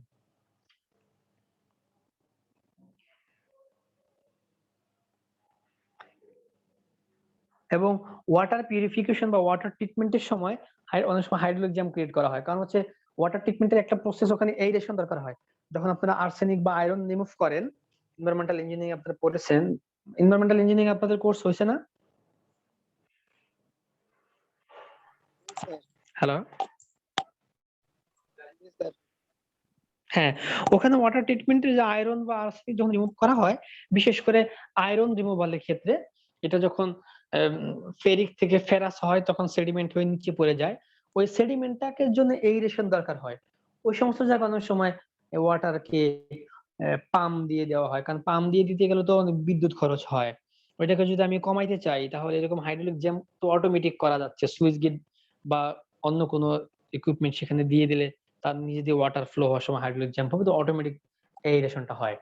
এবং ওয়াটার পিউরিফিকেশন বা ওয়াটার ট্রিটমেন্টের সময় অনেক সময় হাইড্রোলিক জ্যাম ক্রিয়েট করা হয়, কারণ হচ্ছে ওয়াটার ট্রিটমেন্টের একটা প্রসেস, ওখানে এরেশন দরকার হয়। যখন আপনারা আর্সেনিক বা আয়রন রিমুভ করেন, এনভায়রনমেন্টাল ইঞ্জিনিয়ারিং আপনারা পড়েছেন, এনভায়রনমেন্টাল ইঞ্জিনিয়ারিং আপনাদের কোর্স হয়েছে না? হ্যালো, হ্যাঁ, ওখানে ওয়াটার ট্রিটমেন্টের যে আয়রন বা আর্সেনিক যখন রিমুভ করা হয়, বিশেষ করে আয়রন রিমুভালের ক্ষেত্রে, এটা যখন ফেরিক থেকে ফেরাস হয় তখন সেডিমেন্ট হয়ে নিচে পড়ে যায়, ওই সেডিমেন্টটাকে জন্য এইরেশন দরকার হয়। ওই সমস্ত জায়গায় অনেক সময় ওয়াটারকে পাম্প দিয়ে দেওয়া হয়, কারণ পাম্প দিয়ে দিতে গেলে তো অনেক বিদ্যুৎ খরচ হয়। ওইটাকে যদি আমি কমাইতে চাই, তাহলে এরকম হাইড্রোলিক জ্যাম তো অটোমেটিক করা যাচ্ছে, সুইচ গেট বা অন্য কোনো ইকুইপমেন্ট সেখানে দিয়ে দিলে তার নিজে দিয়ে ওয়াটার ফ্লো হওয়ার সময় হাইড্রোলিক জ্যাম্প হবে, তো অটোমেটিক এরেশনটা হয়।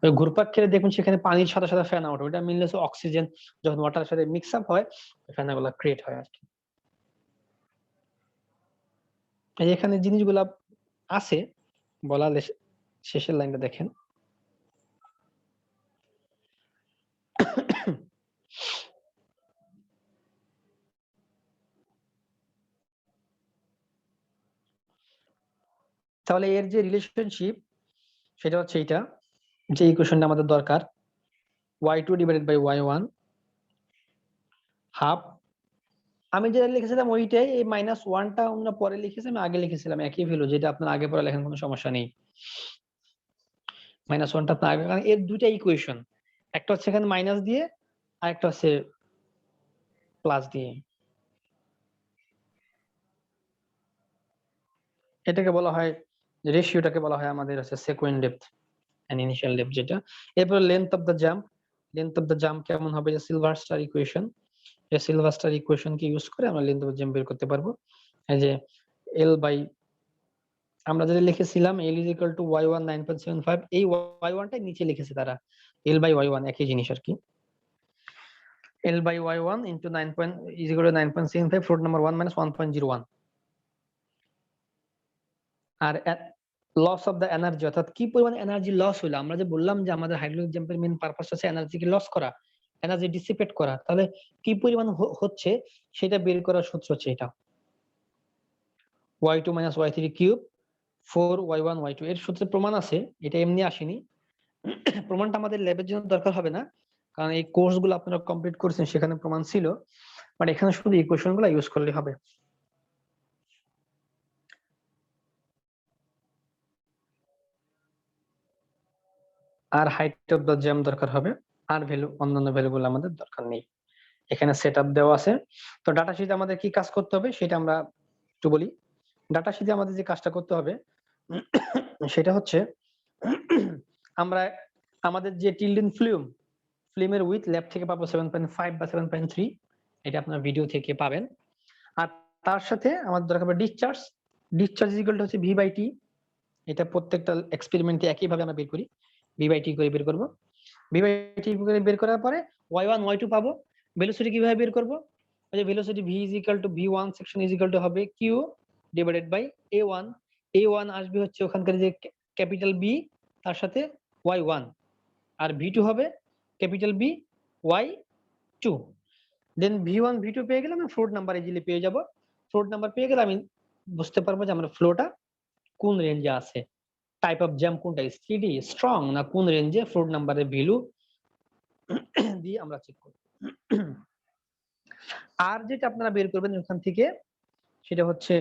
ওই ঘুরপাক খেলে দেখুন সেখানে পানির সাথে সাথে ফেনা ওঠে, ওটা মিললে অক্সিজেন যখন ওয়াটারের সাথে মিক্স আপ হয়, ফেনাগুলো ক্রিয়েট হয় আর কি। এখানে জিনিসগুলা আছে বলা, শেষের লাইনটা দেখেন। তাহলে এর যে রিলেশনশিপ, সেটা হচ্ছে এইটা, যে ইকুয়েশনটা আমাদের দরকার, y2 divided by y1 half, আমি যেটা লিখেছিলাম ওইটাই, এই মাইনাস ওয়ানটা আমরা পরে লিখেছি, আমি আগে লিখেছিলাম একই ভ্যালু, যেটা আপনার আগে পরে লেখেন কোনো সমস্যা নেই। মাইনাস ওয়ানটা আপনার আগে, কারণ এর দুইটা ইকুয়েশন, একটা হচ্ছে এখানে মাইনাস দিয়ে আর একটা হচ্ছে প্লাস দিয়ে। এটাকে বলা হয়, রেশিওটাকে বলা হয় আমাদের হচ্ছে সেকুয়েন্ট ডেপথ এন্ড ইনিশিয়াল ডেপথ যেটা। এরপর length of the jump, length of the jump কেমন হবে, যে সিলভার স্টার ইকুয়েশন, এই সিলভার স্টার ইকুয়েশন কে ইউজ করে আমরা লেন্থ অফ দ্য জাম্প বের করতে পারবো। এই যে এল বাই, আমরা যেটা লিখেছিলাম এল ইজ ইকুয়াল টু y1 9.75, এই y1 টাই নিচে লিখেছে তারা, এল বাই y1 একই জিনিস আর কি। L by y1 into 9 point is equal to 9.75, float number 1 minus 1.01। আর লস অফ দ্য এনার্জি, অর্থাৎ কি পরিমাণ এনার্জি লস হলো, আমরা যে বললাম যে আমাদের হাইড্রোলিক জাম্পের মেইন পারপাস হচ্ছে এনার্জিকে লস করা, এনার্জি ডিসিপেট করা, তাহলে কি পরিমাণ হচ্ছে সেটা বের করার সূত্র হচ্ছে এটা, y2 minus y3 cube 4y1 y2। এর সূত্রে প্রমাণ আছে, এটা এমনি আসেনি, প্রমাণটা আমাদের ল্যাবের জন্য দরকার হবে না, কারণ এই কোর্সগুলো আপনারা কমপ্লিট করেছেন, সেখানে প্রমাণ ছিল, বাট এখানে শুধু ইকুয়েশনগুলো ইউজ করলে হবে। আর হাইট অফ দ্য জ্যাম দরকার হবে, আর ভ্যালু, অন্যান্য ভ্যালুগুলো আমাদের দরকার নেই। এখানে সেটআপ দেওয়া আছে। তো ডাটা শিটে আমাদের কি কাজ করতে হবে সেটা আমরা একটু বলি। ডাটা শিটে আমাদের যে কাজটা করতে হবে সেটা হচ্ছে, আমরা আমাদের যে টিল্ডিন ফিল্মের উইথ ল্যাব থেকে পাবো 7.5 বা 7.3, এটা আপনার ভিডিও থেকে পাবেন। আর তার সাথে আমাদের দরকার হবে ডিসচার্জ, ডিসচার্জ ইকুয়াল টু হচ্ছে ভি বাই টি, এটা প্রত্যেকটা এক্সপেরিমেন্টে একই ভাবে আমরা বের করি, ভি বাই টি করে বের করব। ভি বাই টি করে বের করার পরে y1 y2 পাবো। ভেলোসিটি কিভাবে বের করব, ওই যে velocity v is equal to v1 section is equal to হবে q divided by a1, a1 আসবে হচ্ছে ওখানকার যে ক্যাপিটাল B তার সাথে y1, আর v2 হবে ক্যাপিটাল B y2। দেন v1 v2 পেয়ে গেলে আমি ফ্লোট নাম্বার ইজিলি পেয়ে যাব, ফ্লোট নাম্বার পেয়ে গেলে আমি বুঝতে পারবো যে আমার ফ্লোটা কোন রেঞ্জে আছে, টাইপ অফ জ্যাম কোনটা, স্টেডি স্ট্রং না কোন রেঞ্জে, ফ্লোট নাম্বারের ভ্যালু দিয়ে আমরা চেক করব। আর যেটা আপনারা বের করবেন ওখান থেকে, সেটা হচ্ছে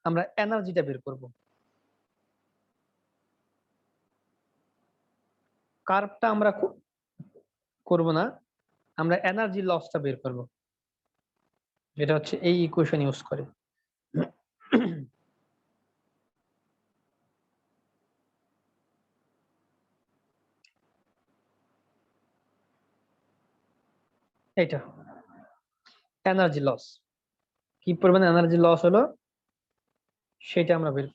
আমরা এনার্জিটা বের করব। কার্ভটা আমরা করব না, আমরা এনার্জি লসটা বের করব, যেটা হচ্ছে এই ইকুয়েশন ইউজ করে। এটা এনার্জি লস, কি পরিমাণ এনার্জি লস হলো সেটা আমরা বের।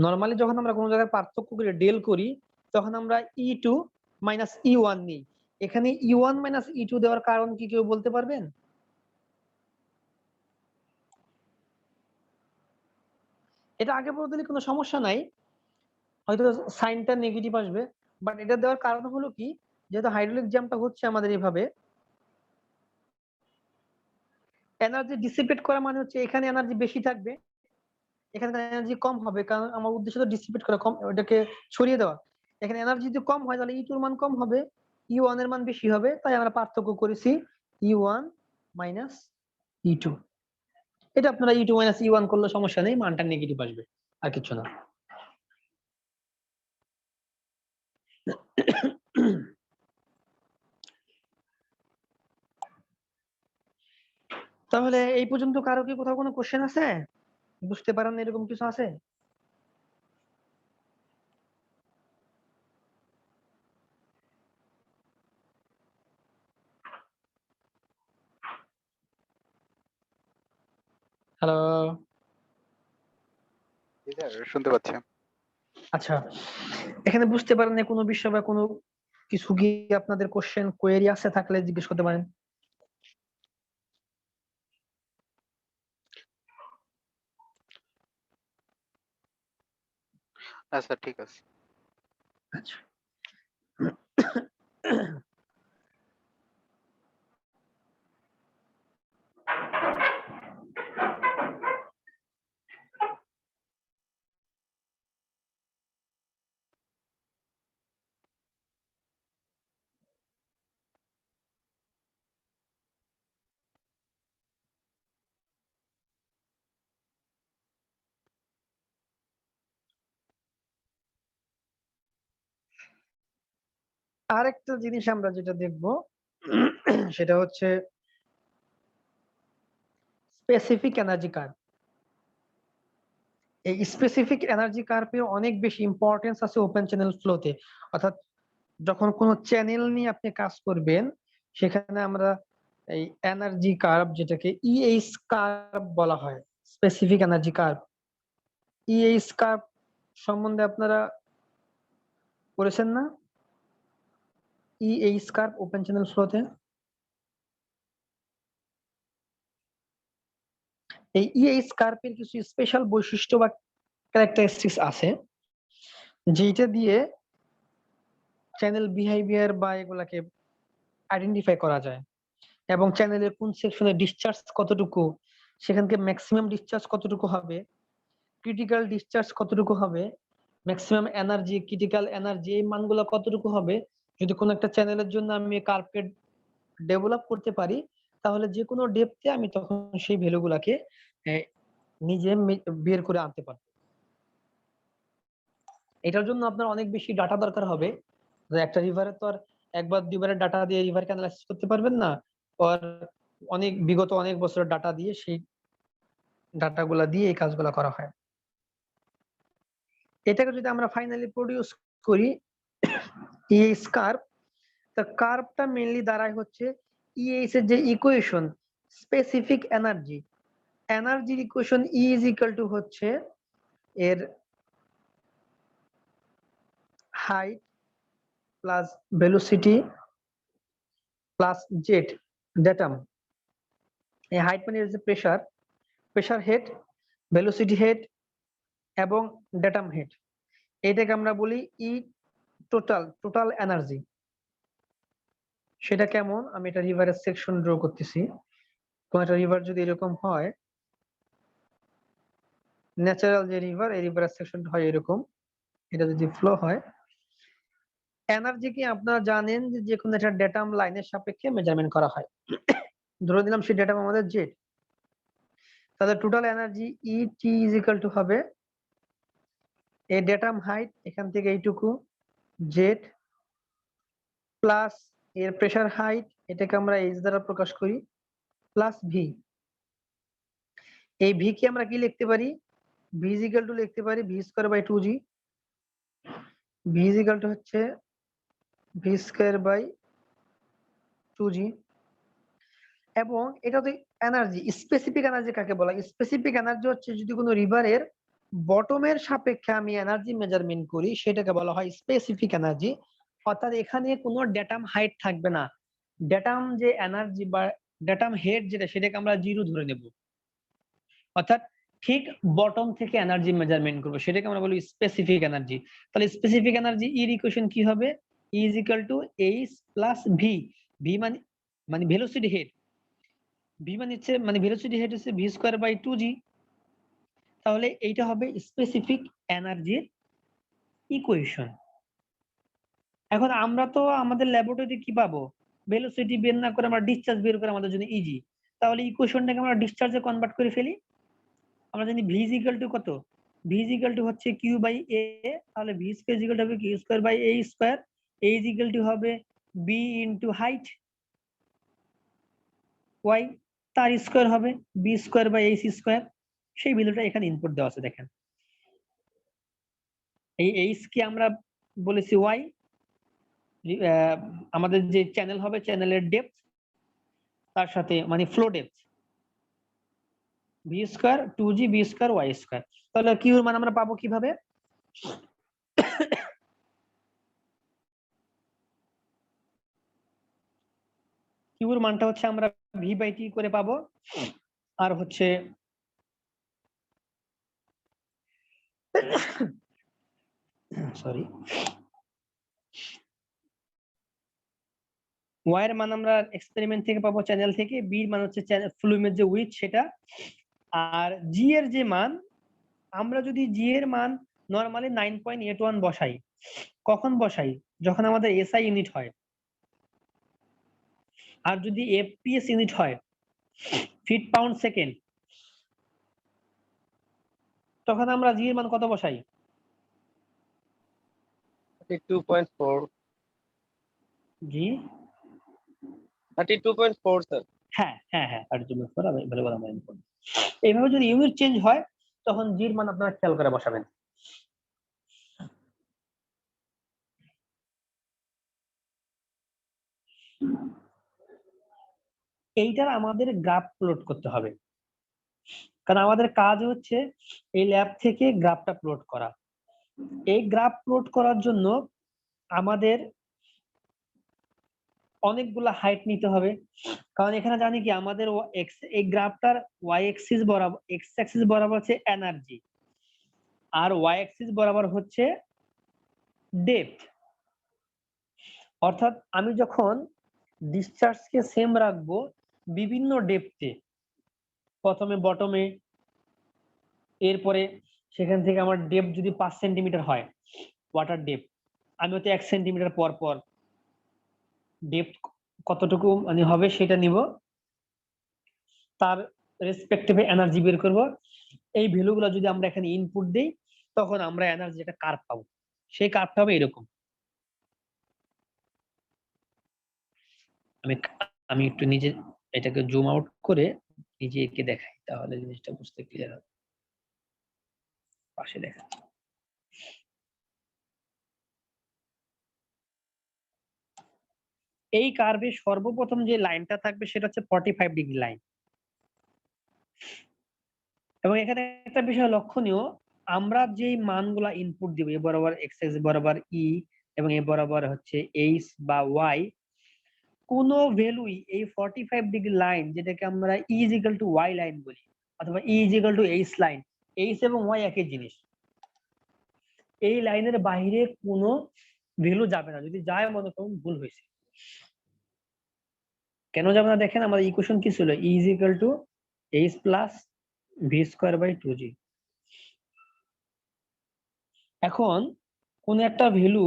নরমালি যখন আমরা কোনো জায়গায় পার্থক্য করে ডেল করি, তখন আমরা E2 মাইনাস E1 নিই। এখানে E1 মাইনাস E2 দেওয়ার কারণ কি কেউ বলতে পারবেন? এটা আগে বলে দিলে কোনো সমস্যা নাই, হয়তো সাইনটা নেগেটিভ আসবে, বাট এটা দেওয়ার কারণ হলো কি, যেহেতু হাইড্রোলিক জ্যামটা হচ্ছে আমাদের এইভাবে, এনার্জি ডিসিপেট করা মানে হচ্ছে এখানে এনার্জি বেশি থাকবে, এখানে এনার্জি কম হবে, কারণ আমার উদ্দেশ্য তো ডিসিপেট করা, কম ওটাকে ছড়িয়ে দেওয়া। এখানে এনার্জি যদি কম হয় তাহলে E2 এর মান কম হবে, E1 এর মান বেশি হবে, তাই আমরা পার্থক্য করেছি E1 মাইনাস E2। এটা আপনারা E2 মাইনাস E1 করলে সমস্যা নেই, মানটা নেগেটিভ আসবে, আর কিছু না। তাহলে এই পর্যন্ত কারো কি কোথাও কোনো কোশ্চেন আছে, বুঝতে পারেন এরকম কিছু আছে? হ্যালো। জি স্যার, শুনতে পাচ্ছি। আচ্ছা, এখানে বুঝতে পারেন না কোনো বিষয় বা কোনো কিছু কি আপনাদের কোশ্চেন কোয়েরি আছে, থাকলে জিজ্ঞেস করতে পারেন। না স্যার, ঠিক আছে। আচ্ছা। আরেকটা জিনিস আমরা যেটা দেখব সেটা হচ্ছে স্পেসিফিক এনার্জি কার্ভ। এই স্পেসিফিক এনার্জি কার্ভের অনেক বেশি ইম্পর্টেন্স আছে ওপেন চ্যানেল ফ্লোতে। অর্থাৎ যখন কোনো চ্যানেল নিয়ে আপনি কাজ করবেন, সেখানে আমরা এই এনার্জি কার্ভ, যেটাকে ইএইচ কার্ভ বলা হয়, specific energy curve, EH curve সম্বন্ধে আপনারা পড়েছেন না? ইএইচ কার্ভ ওপেন চ্যানেল ফ্লোতে, এই ইএইচ কার্ভের কিছু স্পেশাল বৈশিষ্ট্য বা ক্যারেক্টারিস্টিক্স আছে, যেটা দিয়ে চ্যানেল বিহেভিয়ার বা এগুলাকে আইডেন্টিফাই করা যায়, এবং চ্যানেলের কোন সেকশনে ডিসচার্জ কতটুকু, সেখানকে ম্যাক্সিমাম ডিসচার্জ কতটুকু হবে, ক্রিটিক্যাল ডিসচার্জ কতটুকু হবে, ম্যাক্সিমাম এনার্জি, ক্রিটিক্যাল এনার্জি, এই মানগুলো কতটুকু হবে। যদি কোনো একটা চ্যানেলের জন্য আমি কার্ভকে ডেভেলপ করতে পারি, তাহলে যে কোনো ডেপথে আমি তখন সেই ভ্যালুগুলাকে নিজে বের করে আনতে পারবো। এটার জন্য আপনার অনেক বেশি ডাটা দরকার হবে। একটা রিভারে তো আর একবার দুইবারের ডাটা দিয়ে রিভারকে অ্যানালাইসিস করতে পারবেন না, আর বিগত অনেক বছরের ডাটা দিয়ে সেই ডাটাগুলা দিয়ে এই কাজগুলা করা হয়। এটাকে যদি আমরা ফাইনালি প্রডিউস করি ইএইচ কার্ভ, তা কার্ভটা মেইনলি দাঁড়ায় হচ্ছে ইএইচ এর যে ইকুয়েশন, স্পেসিফিক এনার্জি, এনার্জির equation E is equal to হচ্ছে এর height plus velocity plus jet datum. এই হাইট মানে হচ্ছে pressure, pressure head, velocity head এবং ডেটাম হেড, এটাকে আমরা বলি ই টোটাল এনার্জি। সেটা কেমন, আমি এটা রিভারের সেকশন ড্র করতেছি। কোন একটা রিভার যদি এরকম হয়, ন্যাচারাল যে রিভার, এই রিভারের সেকশন হয় এরকম, এটা যদি ফ্লো হয়, এনার্জি কি আপনারা জানেন যে কোনো একটা ডেটাম লাইনের সাপেক্ষে মেজারমেন্ট করা হয়। ধরে দিলাম সেই ডেটাম আমাদের জেড, তাহলে total energy E T is equal to হবে এই ডেটাম হাইট এখান থেকে এইটুকু জেড প্লাস এর প্রেসার হাইট, এটাকে আমরা এইচ দ্বারা প্রকাশ করি, প্লাস ভি। এই ভি কে আমরা কি লিখতে পারি, ভি ইজ ইকুয়াল টু লিখতে পারি v square by 2g। V is equal to হচ্ছে ভি স্কয়ার বাই 2g। এবং এটা তো এনার্জি, স্পেসিফিক এনার্জি কাকে বলা, স্পেসিফিক এনার্জি হচ্ছে যদি কোনো রিভারের বটমের সাপেক্ষে আমি এনার্জি মেজারমেন্ট করি, সেটাকে বলা হয় স্পেসিফিক এনার্জি। অর্থাৎ এখানে কোনো ডেটাম হাইট থাকবে না, ডেটাম যে এনার্জি বা ডেটাম হেড যেটা, সেটাকে আমরা জিরো ধরে নেব। অর্থাৎ ঠিক বটম থেকে এনার্জি মেজারমেন্ট করবো, সেটাকে আমরা বলি স্পেসিফিক এনার্জি। তাহলে স্পেসিফিক এনার্জি এর ইকুয়েশন কি হবে? E is equal to h plus v। v মানে মানে ভেলোসিটি হেড, v মানে হচ্ছে মানে ভেলোসিটি হেড হচ্ছে v স্কয়ার বাই 2g। তাহলে এইটা হবে স্পেসিফিক এনার্জির ইকুয়েশন। এখন আমরা তো আমাদের ল্যাবরেটরিতে কি পাবো? ভেলোসিটি বের না করে আমরা ডিসচার্জ বের করে আমাদের জন্য ইজি। তাহলে ইকুয়েশনটাকে আমরা ডিসচার্জে কনভার্ট করে ফেলি। আমরা জানি v is equal to কত? v is equal to হচ্ছে q বাই a। তাহলে v square is equal to হবে q square by a square. a is equal to হবে b ইনটু হাইট y, তার স্কয়ার হবে b square by a square. সেই ভ্যালুটা এখানে input দেওয়া আছে দেখেন। এই h কি আমরা বলেছি y, আমাদের যে চ্যানেল হবে চ্যানেলের ডেপথ, তার সাথে মানে flow depth v square 2g b square y square. তাহলে q এর মান আমরা পাবো কিভাবে? q এর মানটা হচ্ছে আমরা v বাই t করে পাবো, আর হচ্ছে সরি y এর মান আমরা এক্সপেরিমেন্ট থেকে পাবো, চ্যানেল থেকে। b এর মান হচ্ছে ফ্লুমের যে উইথ সেটা। আর g এর যে মান, আমরা যদি g এর মান নরমালি 9.81 বসাই, কখন বসাই? যখন আমাদের এসআই ইউনিট হয়। আর যদি এফপিএস ইউনিট হয়, ফিট পাউন্ড সেকেন্ড, তখন আমরা জি এর মান কত বসাই? 32.4 জি 32.4 স্যার। হ্যাঁ হ্যাঁ হ্যাঁ, তার জন্য ভালো কথা মনে করুন। এইভাবে যদি ইউনিট চেঞ্জ হয়, তখন জি এর মান আপনারা খেয়াল করে বসাবেন। এইটার আমাদের গ্রাফ প্লট করতে হবে, কারণ আমাদের কাজ হচ্ছে এই ল্যাব থেকে গ্রাফটা প্লট করা। এই গ্রাফ প্লট করার জন্য আমাদের অনেকগুলা হাইট নিতে হবে, কারণ এখানে জানি কি আমাদের এই গ্রাফটার ওয়াই অ্যাক্সিস বরাবর, এক্স অ্যাক্সিস বরাবর হচ্ছে এনার্জি, আর ওয়াই অ্যাক্সিস বরাবর হচ্ছে ডেপথ। অর্থাৎ আমি যখন ডিসচার্জকে সেম রাখবো বিভিন্ন ডেপথে, প্রথমে বটমে, এরপরে সেখান থেকে আমার ডেপথ যদি 5 সেন্টিমিটার হয় ওয়াটার ডেপথ, আমি হচ্ছে 1 সেন্টিমিটার পর পর ডেপথ কতটুকু মানে হবে সেটা নিব, তার রেসপেক্টিভে এনার্জি বের করব। এই ভ্যালুগুলো যদি আমরা এখানে ইনপুট দেই, তখন আমরা এনার্জি একটা কার্ভ পাবো। সেই কার্ভটা হবে এরকম। আমি আমি একটু নিজে এটাকে জুম আউট করে নিজে এঁকে দেখাই, তাহলে জিনিসটা বুঝতে ক্লিয়ার হবে। পাশে দেখা, এই কার্ভে সর্বপ্রথম যে লাইনটা থাকবে সেটা হচ্ছে 45 ডিগ্রি লাইন। এবং এখানে একটা বিষয় লক্ষণীয়, আমরা যে মানগুলা ইনপুট দিব, এ বরাবর এক্স এক্স বরাবর ই এবং এ বরাবর হচ্ছে এইচ বা ওয়াই, কোন ভ্যালুই এই 45 ডিগ্রি লাইন, যেটাকে আমরা E is equal to Y line বলি, অথবা E is equal to H line, H এবং ওয়াই একই জিনিস, এই লাইনের বাইরে কোনো ভ্যালু যাবে না। যদি যায় মনে করুন ভুল হয়েছে। কেন যাবে না দেখেন, আমাদের ইকুয়েশন কি ছিল? E is equal to H plus V square by 2g। এখন কোন একটা ভ্যালু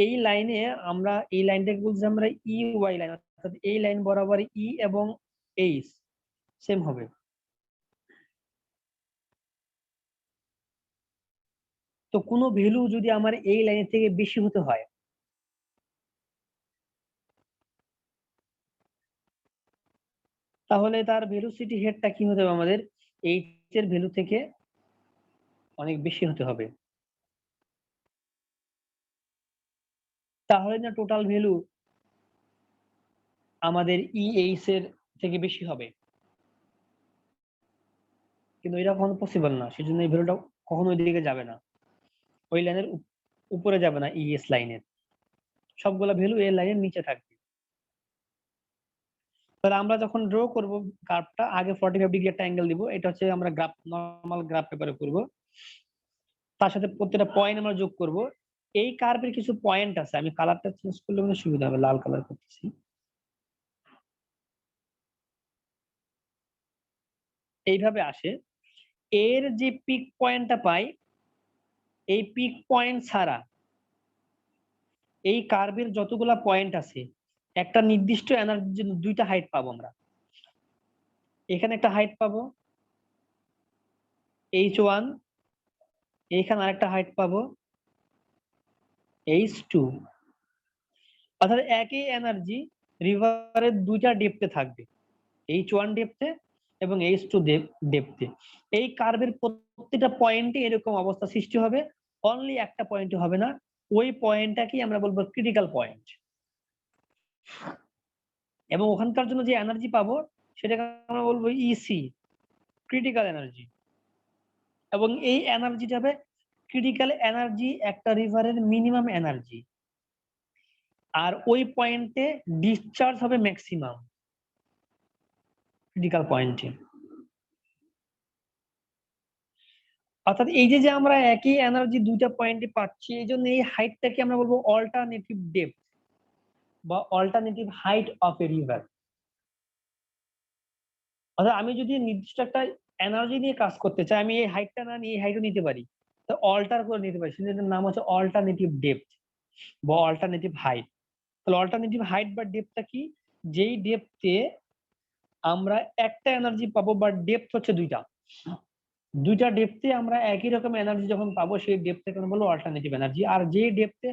এই লাইনে, আমরা এই লাইনটাকে বলছি আমরা ই ওয়াই লাইন, অর্থাৎ এই লাইন বরাবর ই এবং এইচ সেম হবে। তো কোনো ভ্যালু যদি আমার এই লাইনের থেকে বেশি হতে হয়, তাহলে তার ভেলোসিটি হেডটা কি হতে হবে? আমাদের এইচ এর ভ্যালু থেকে অনেক বেশি হতে হবে, তাহলে না টোটাল ভ্যালু আমাদের ই এইচ এর থেকে বেশি হবে। কিন্তু এটা কখনো পসিবল না, সেজন্য এই ভ্যালুটা কখনো ওই দিকে যাবে না, ওই লাইনের উপরে যাবে না, ইএস লাইনের সবগুলা ভ্যালু এই লাইনের নিচে থাকবে। তাহলে আমরা যখন ড্র করব কার্ভটা আগে 45 ডিগ্রি একটা অ্যাঙ্গেল দিব, এটা হচ্ছে আমরা গ্রাফ নরমাল গ্রাফ পেপারে করব। তার সাথে প্রত্যেকটা পয়েন্ট আমরা যোগ করব। এই কার্ভের কিছু পয়েন্ট আছে, আমি কালারটা চেঞ্জ করলে মানে সুবিধা হবে, লাল কালার করতেছি। এইভাবে আসে, এর যে পিক পয়েন্টটা পাই, এই পিক পয়েন্ট ছাড়া এই কার্ভের যতগুলা পয়েন্ট আছে একটা নির্দিষ্ট এনার্জির জন্য দুইটা হাইট পাবো আমরা। এখানে একটা হাইট পাবো H1, এইখানে আরেকটা হাইট পাবো H2। অর্থাৎ একই এনার্জি রিভারের দুইটা ডেপথে থাকবে, H1 ডেপথে এবং H2 ডেপথে। এই কার্ভের প্রত্যেকটা পয়েন্টে এরকম অবস্থা সৃষ্টি হবে, অনলি একটা পয়েন্টে হবে না। ওই পয়েন্টটাকেই আমরা বলবো ক্রিটিক্যাল পয়েন্ট, এবং ওখানকার জন্য যে এনার্জি পাবো সেটাকে আমরা বলবো ইসি, ক্রিটিক্যাল এনার্জি। এবং এই এনার্জিটা হবে ক্রিটিক্যাল এনার্জি একটা রিভারের মিনিমাম এনার্জি, আর ওই পয়েন্টে ডিসচার্জ হবে ম্যাক্সিমাম ক্রিটিক্যাল পয়েন্টে। অর্থাৎ এই যে আমরা একই এনার্জি দুইটা পয়েন্টে পাচ্ছি, এই জন্য এই হাইটটাকে আমরা বলবো অল্টারনেটিভ ডেপথ বা alternative height of A river. অর্থাৎ আমি যদি নির্দিষ্ট একটা এনার্জি নিয়ে কাজ করতে চাই, আমি এই হাইটটা না নিয়ে এই হাইটও নিতে পারি, তো অল্টার করে নিতে পারি, সেটার নাম হচ্ছে অল্টারনেটিভ ডেপথ বা অল্টারনেটিভ হাইট। তাহলে অল্টারনেটিভ হাইট বা ডেপথটা কি? যেই ডেপথে আমরা একটা এনার্জি পাবো, বা ডেপথ হচ্ছে দুইটা ডেপথে আমরা একই রকম এনার্জি যখন পাবো, সেই ডেপথকে আমরা বলবো অল্টারনেটিভ এনার্জি। আর যে ডেপথে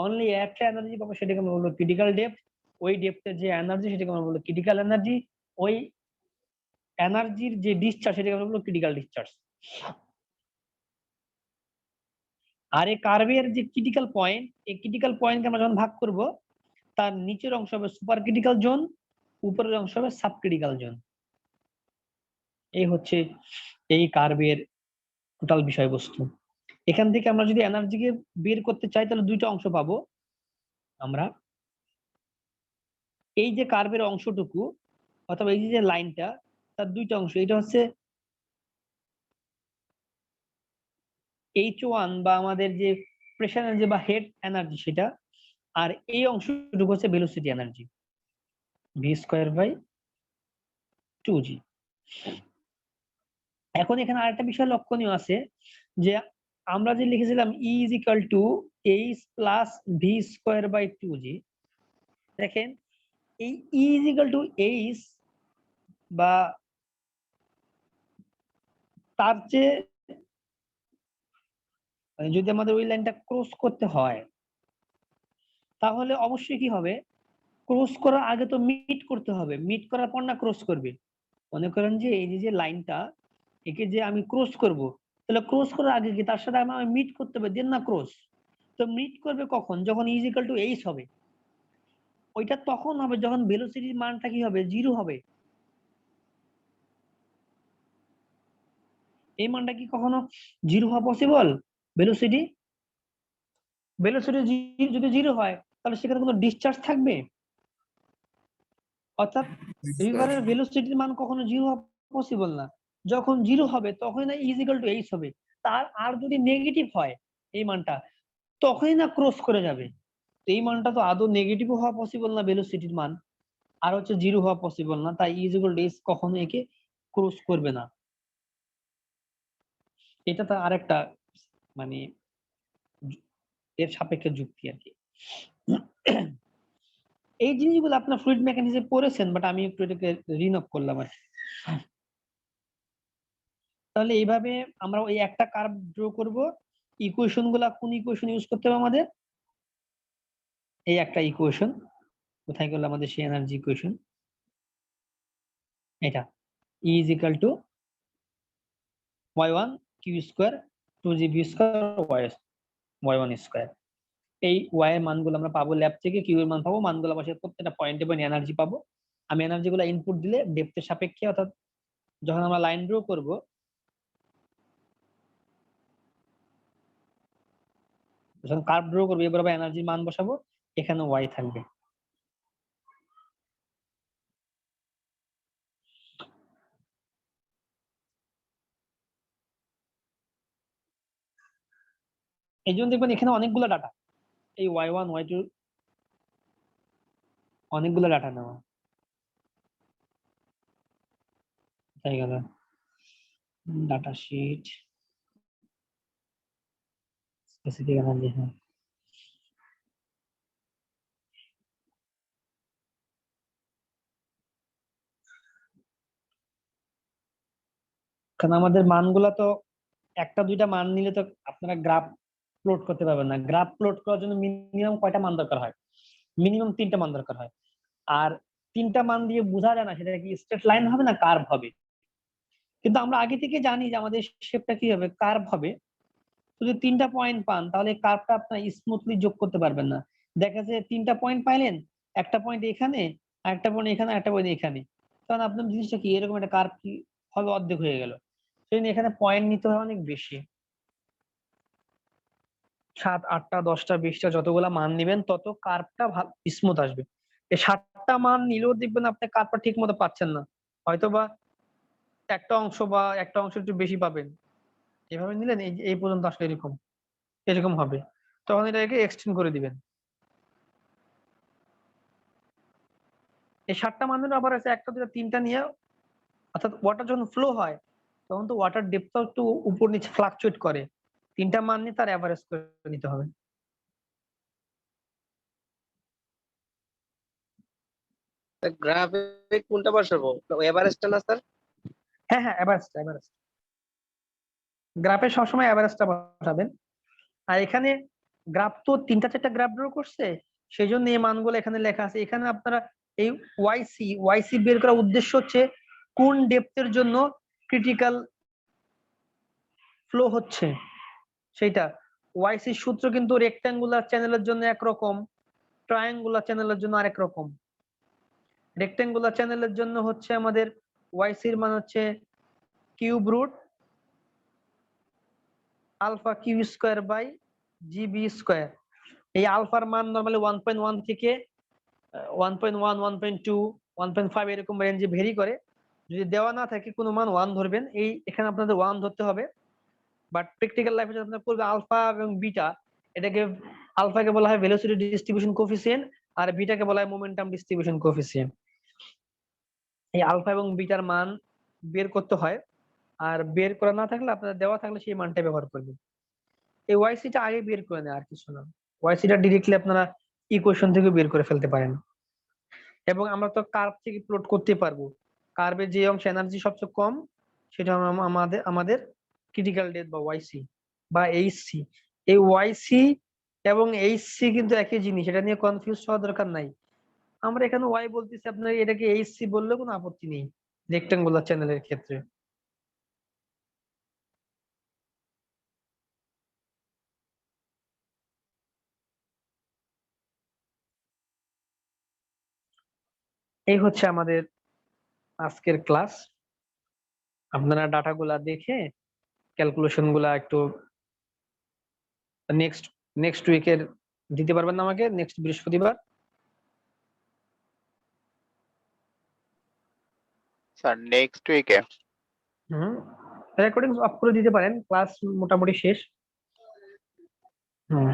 অনলি একটা এনার্জি পাবো সেটাকে আমরা বলবো ক্রিটিক্যাল ডেপথ। ওই ডেপথে যে এনার্জি সেটাকে আমরা বলবো ক্রিটিক্যাল এনার্জি। ওই এনার্জির যে ডিসচার্জ সেটাকে আমরা বলবো ক্রিটিক্যাল ডিসচার্জ। আর এই কার্ভের যে ক্রিটিক্যাল পয়েন্ট, এই ক্রিটিক্যাল পয়েন্টকে আমরা যখন ভাগ করব, তার নিচের অংশ হবে সুপার ক্রিটিক্যাল জোন, উপরের অংশ হবে সাব ক্রিটিক্যাল জোন। এই হচ্ছে এই কার্ভের টোটাল বিষয়বস্তু। এখান থেকে আমরা যদি এনার্জিকে বের করতে চাই তাহলে দুইটা অংশ পাবো আমরা। এই যে কার্ভের অংশটুকু অথবা এই যে লাইনটা, তার দুইটা অংশ, এটা হচ্ছে H1 বা আমাদের যে প্রেসার এনার্জি বা হেড এনার্জি সেটা, আর এই অংশটুকু হচ্ছে ভেলোসিটি এনার্জি, v²/2g। এখন এখানে আরেকটা বিষয় লক্ষণীয় আছে, যে আমরা যে লিখেছিলাম E = h + v²/2g, দেখেন এই E = h বা তার চেয়ে যদি আমাদের ওই লাইনটা ক্রস করতে হয়, তাহলে অবশ্যই কি হবে, ক্রস করার আগে তো মিট করতে হবে, মিট করার পর না ক্রস করবে। মনে করেন যে এই যে লাইনটা, একে যে আমি ক্রস করব, তাহলে ক্রস করার আগে কি তার সাথে আমার মিট করতে হবে, দেন না ক্রস। তো মিট করবে কখন? যখন E = h হবে। ওইটা তখন হবে যখন ভেলোসিটির মানটা কি হবে, 0 হবে। এই মানটা কি কখনো 0 হওয়া পসিবল? ভেলোসিটি ভেলোসিটি যদি 0 হয় তাহলে সেখানে কোনো ডিসচার্জ থাকবে? অর্থাৎ রিভারের ভেলোসিটির মান কখনো 0 হওয়া পসিবল না। যখন 0 হবে তখন না E = h হবে। তার আর যদি নেগেটিভ হয় এই মানটা, তখনই না ক্রস করে যাবে। তো এই মানটা তো আদৌ নেগেটিভ হওয়া পসিবল না ভেলোসিটির মান, আর হচ্ছে 0 হওয়া পসিবল না। তাই E = h কখনো একে ক্রস করবে না। এটা তো আরেকটা মানে এর সাপেক্ষে যুক্তি আর কি। এই জিনিসগুলো আপনার ফ্লুইড মেকানিক্সে পড়েছেন, বাট আমি একটু এটাকে রিনপ করলাম আর কি। তাহলে এইভাবে আমরা ওই একটা কার্ভ ড্র করব। ইকুয়েশন গুলা কোন ইকুয়েশন ইউজ করতে হবে আমাদের? এই একটা ইকুয়েশন, কোথায় গেল আমাদের সেই এনার্জি ইকুয়েশন, এটা E = y1 q² 2gv² y1²। এই y এর মানগুলো আমরা পাবো ল্যাব থেকে, কিউ এর মান পাবো, মানগুলো বসে প্রত্যেকটা পয়েন্টে পয়েন্টে এনার্জি পাবো। আমি এনার্জি গুলো ইনপুট দিলে ডেপথের সাপেক্ষে, অর্থাৎ যখন আমরা লাইন ড্র করব, যখন কার্ভ ড্র করবো, এবার এনার্জির মান বসাবো, এখানে y থাকবে। এই জন্য দেখবেন এখানে অনেকগুলো ডাটা, এই y1 y2 অনেকগুলো ডাটা নেওয়া তাই গেল। ডাটা শিট স্পেসিফিক এনার্জি, হ্যাঁ কারণ আমাদের মানগুলা তো একটা দুইটা মান নিলে তো আপনারা গ্রাফ প্লট করতে পারবেন না। গ্রাফ প্লট করার জন্য মিনিমাম কয়টা মান দরকার হয়? মিনিমাম 3টা মান দরকার হয়। আর 3টা মান দিয়ে বোঝা যায় না সেটা কি স্ট্রেট লাইন হবে না কার্ভ হবে। কিন্তু আমরা আগে থেকে জানি যে আমাদের শেপটা কি হবে, কার্ভ হবে। যদি 3টা পয়েন্ট পান তাহলে কার্ভটা আপনার স্মুথলি যোগ করতে পারবেন না। দেখা যায় 3টা পয়েন্ট পাইলেন, একটা পয়েন্ট এখানে, আরেকটা পয়েন্ট এখানে, একটা পয়েন্ট এখানে, তখন আপনার জিনিসটা কি এরকম একটা কার্ভ কি হবে, অর্ধেক হয়ে গেল। সেই জন্য এখানে পয়েন্ট নিতে হয় অনেক বেশি, 7 8টা 10টা 20টা যতগুলা মান নিবেন তত কার্ভটা স্মুথ আসবে। এই 7টা মান নিলেও দেখবেন আপনি কার্ভটা ঠিক মতো পাচ্ছেন না, হয়তোবা একটা অংশ একটু বেশি পাবেন। এভাবে নিলেন এই পর্যন্ত আসলে এরকম এরকম হবে, তখন এটাকে এক্সটেন্ড করে দিবেন। এই 7টা মানের আবার আছে 1টা 2টা 3টা নিয়ে, অর্থাৎ ওয়াটার যখন ফ্লো হয় তখন তো ওয়াটার ডেপথটাও একটু উপর নিচে ফ্লাকচুয়েট করে। 3টা মান নিয়ে তার এভারেজ করে নিতে হবে। গ্রাফে কোনটা বসাবো, এভারেজটা না স্যার? হ্যাঁ হ্যাঁ, এভারেজ গ্রাফে সবসময় এভারেজটা বসাবেন। আর এখানে গ্রাফ তো 3টা 4টা গ্রাফ ড্র করছে, সেই জন্য এই মানগুলো এখানে লেখা আছে। এখানে আপনারা এই ওয়াইসি বের করার উদ্দেশ্য হচ্ছে কোন ডেপথের জন্য ক্রিটিক্যাল ফ্লো হচ্ছে সেইটা। ওয়াইসি সূত্র কিন্তু রেক্ট্যাঙ্গুলার চ্যানেলের জন্য একরকম, ট্রায়াঙ্গুলার চ্যানেলের জন্য আরেক রকম। রেক্ট্যাঙ্গুলার চ্যানেলের জন্য হচ্ছে আমাদের ওয়াইসির মান হচ্ছে cube root alpha q square by g b square. এই আলফার মান নর্মালি 1.1 থেকে 1.1 1.2 1.5 এরকম রেঞ্জে ভেরি করে। যদি দেওয়া না থাকে কোনো মান 1 ধরবেন, এই এখানে আপনাদের 1 ধরতে হবে। বাট প্র্যাকটিক্যাল লাইফে যখন আপনারা করবে আলফা এবং বিটা, এটাকে আলফাকে বলা হয় ভেলোসিটি ডিস্ট্রিবিউশন কোএফিসিয়েন্ট আর বিটাকে বলা হয় মোমেন্টাম ডিস্ট্রিবিউশন কোএফিসিয়েন্ট। এই আলফা এবং বিটার মান বের করতে হয়, আর বের করা না থাকলে আপনাদের দেওয়া থাকলে সেই মানটা ব্যবহার করবেন। এই ওয়াইসিটা আগে বের করে নেয়, আর কিছু না। ওয়াইসিটা ডিরেক্টলি আপনারা ইকুয়েশন থেকে বের করে ফেলতে পারেন। এবং আমরা তো কার্ভ থেকে প্লট করতে পারবো। কার্ভের যে অংশ এনার্জি সবচেয়ে কম সেটা আমাদের ক্রিটিক্যাল ডেপথ বা ওয়াইসি বা এইচসি। এই ওয়াইসি এবং এইচসি কিন্তু একই জিনিস, এটা নিয়ে কনফিউজ হওয়ার দরকার নাই। আমরা এখানে ওয়াই বলতেছি, আপনার এটাকে এইচসি বললেও কোনো আপত্তি নেই রেক্টাঙ্গুলার চ্যানেলের ক্ষেত্রে। এই হচ্ছে আমাদের আজকের ক্লাস। আপনারা ডাটাগুলা দেখে ক্যালকুলেশন গুলা একটু নেক্সট নেক্সট উইকের দিতে পারবেন না আমাকে, নেক্সট বৃহস্পতিবার? স্যার নেক্সট উইকে? হুম, রেকর্ডিং অফ করে দিতে পারেন, ক্লাস মোটামুটি শেষ। হুম।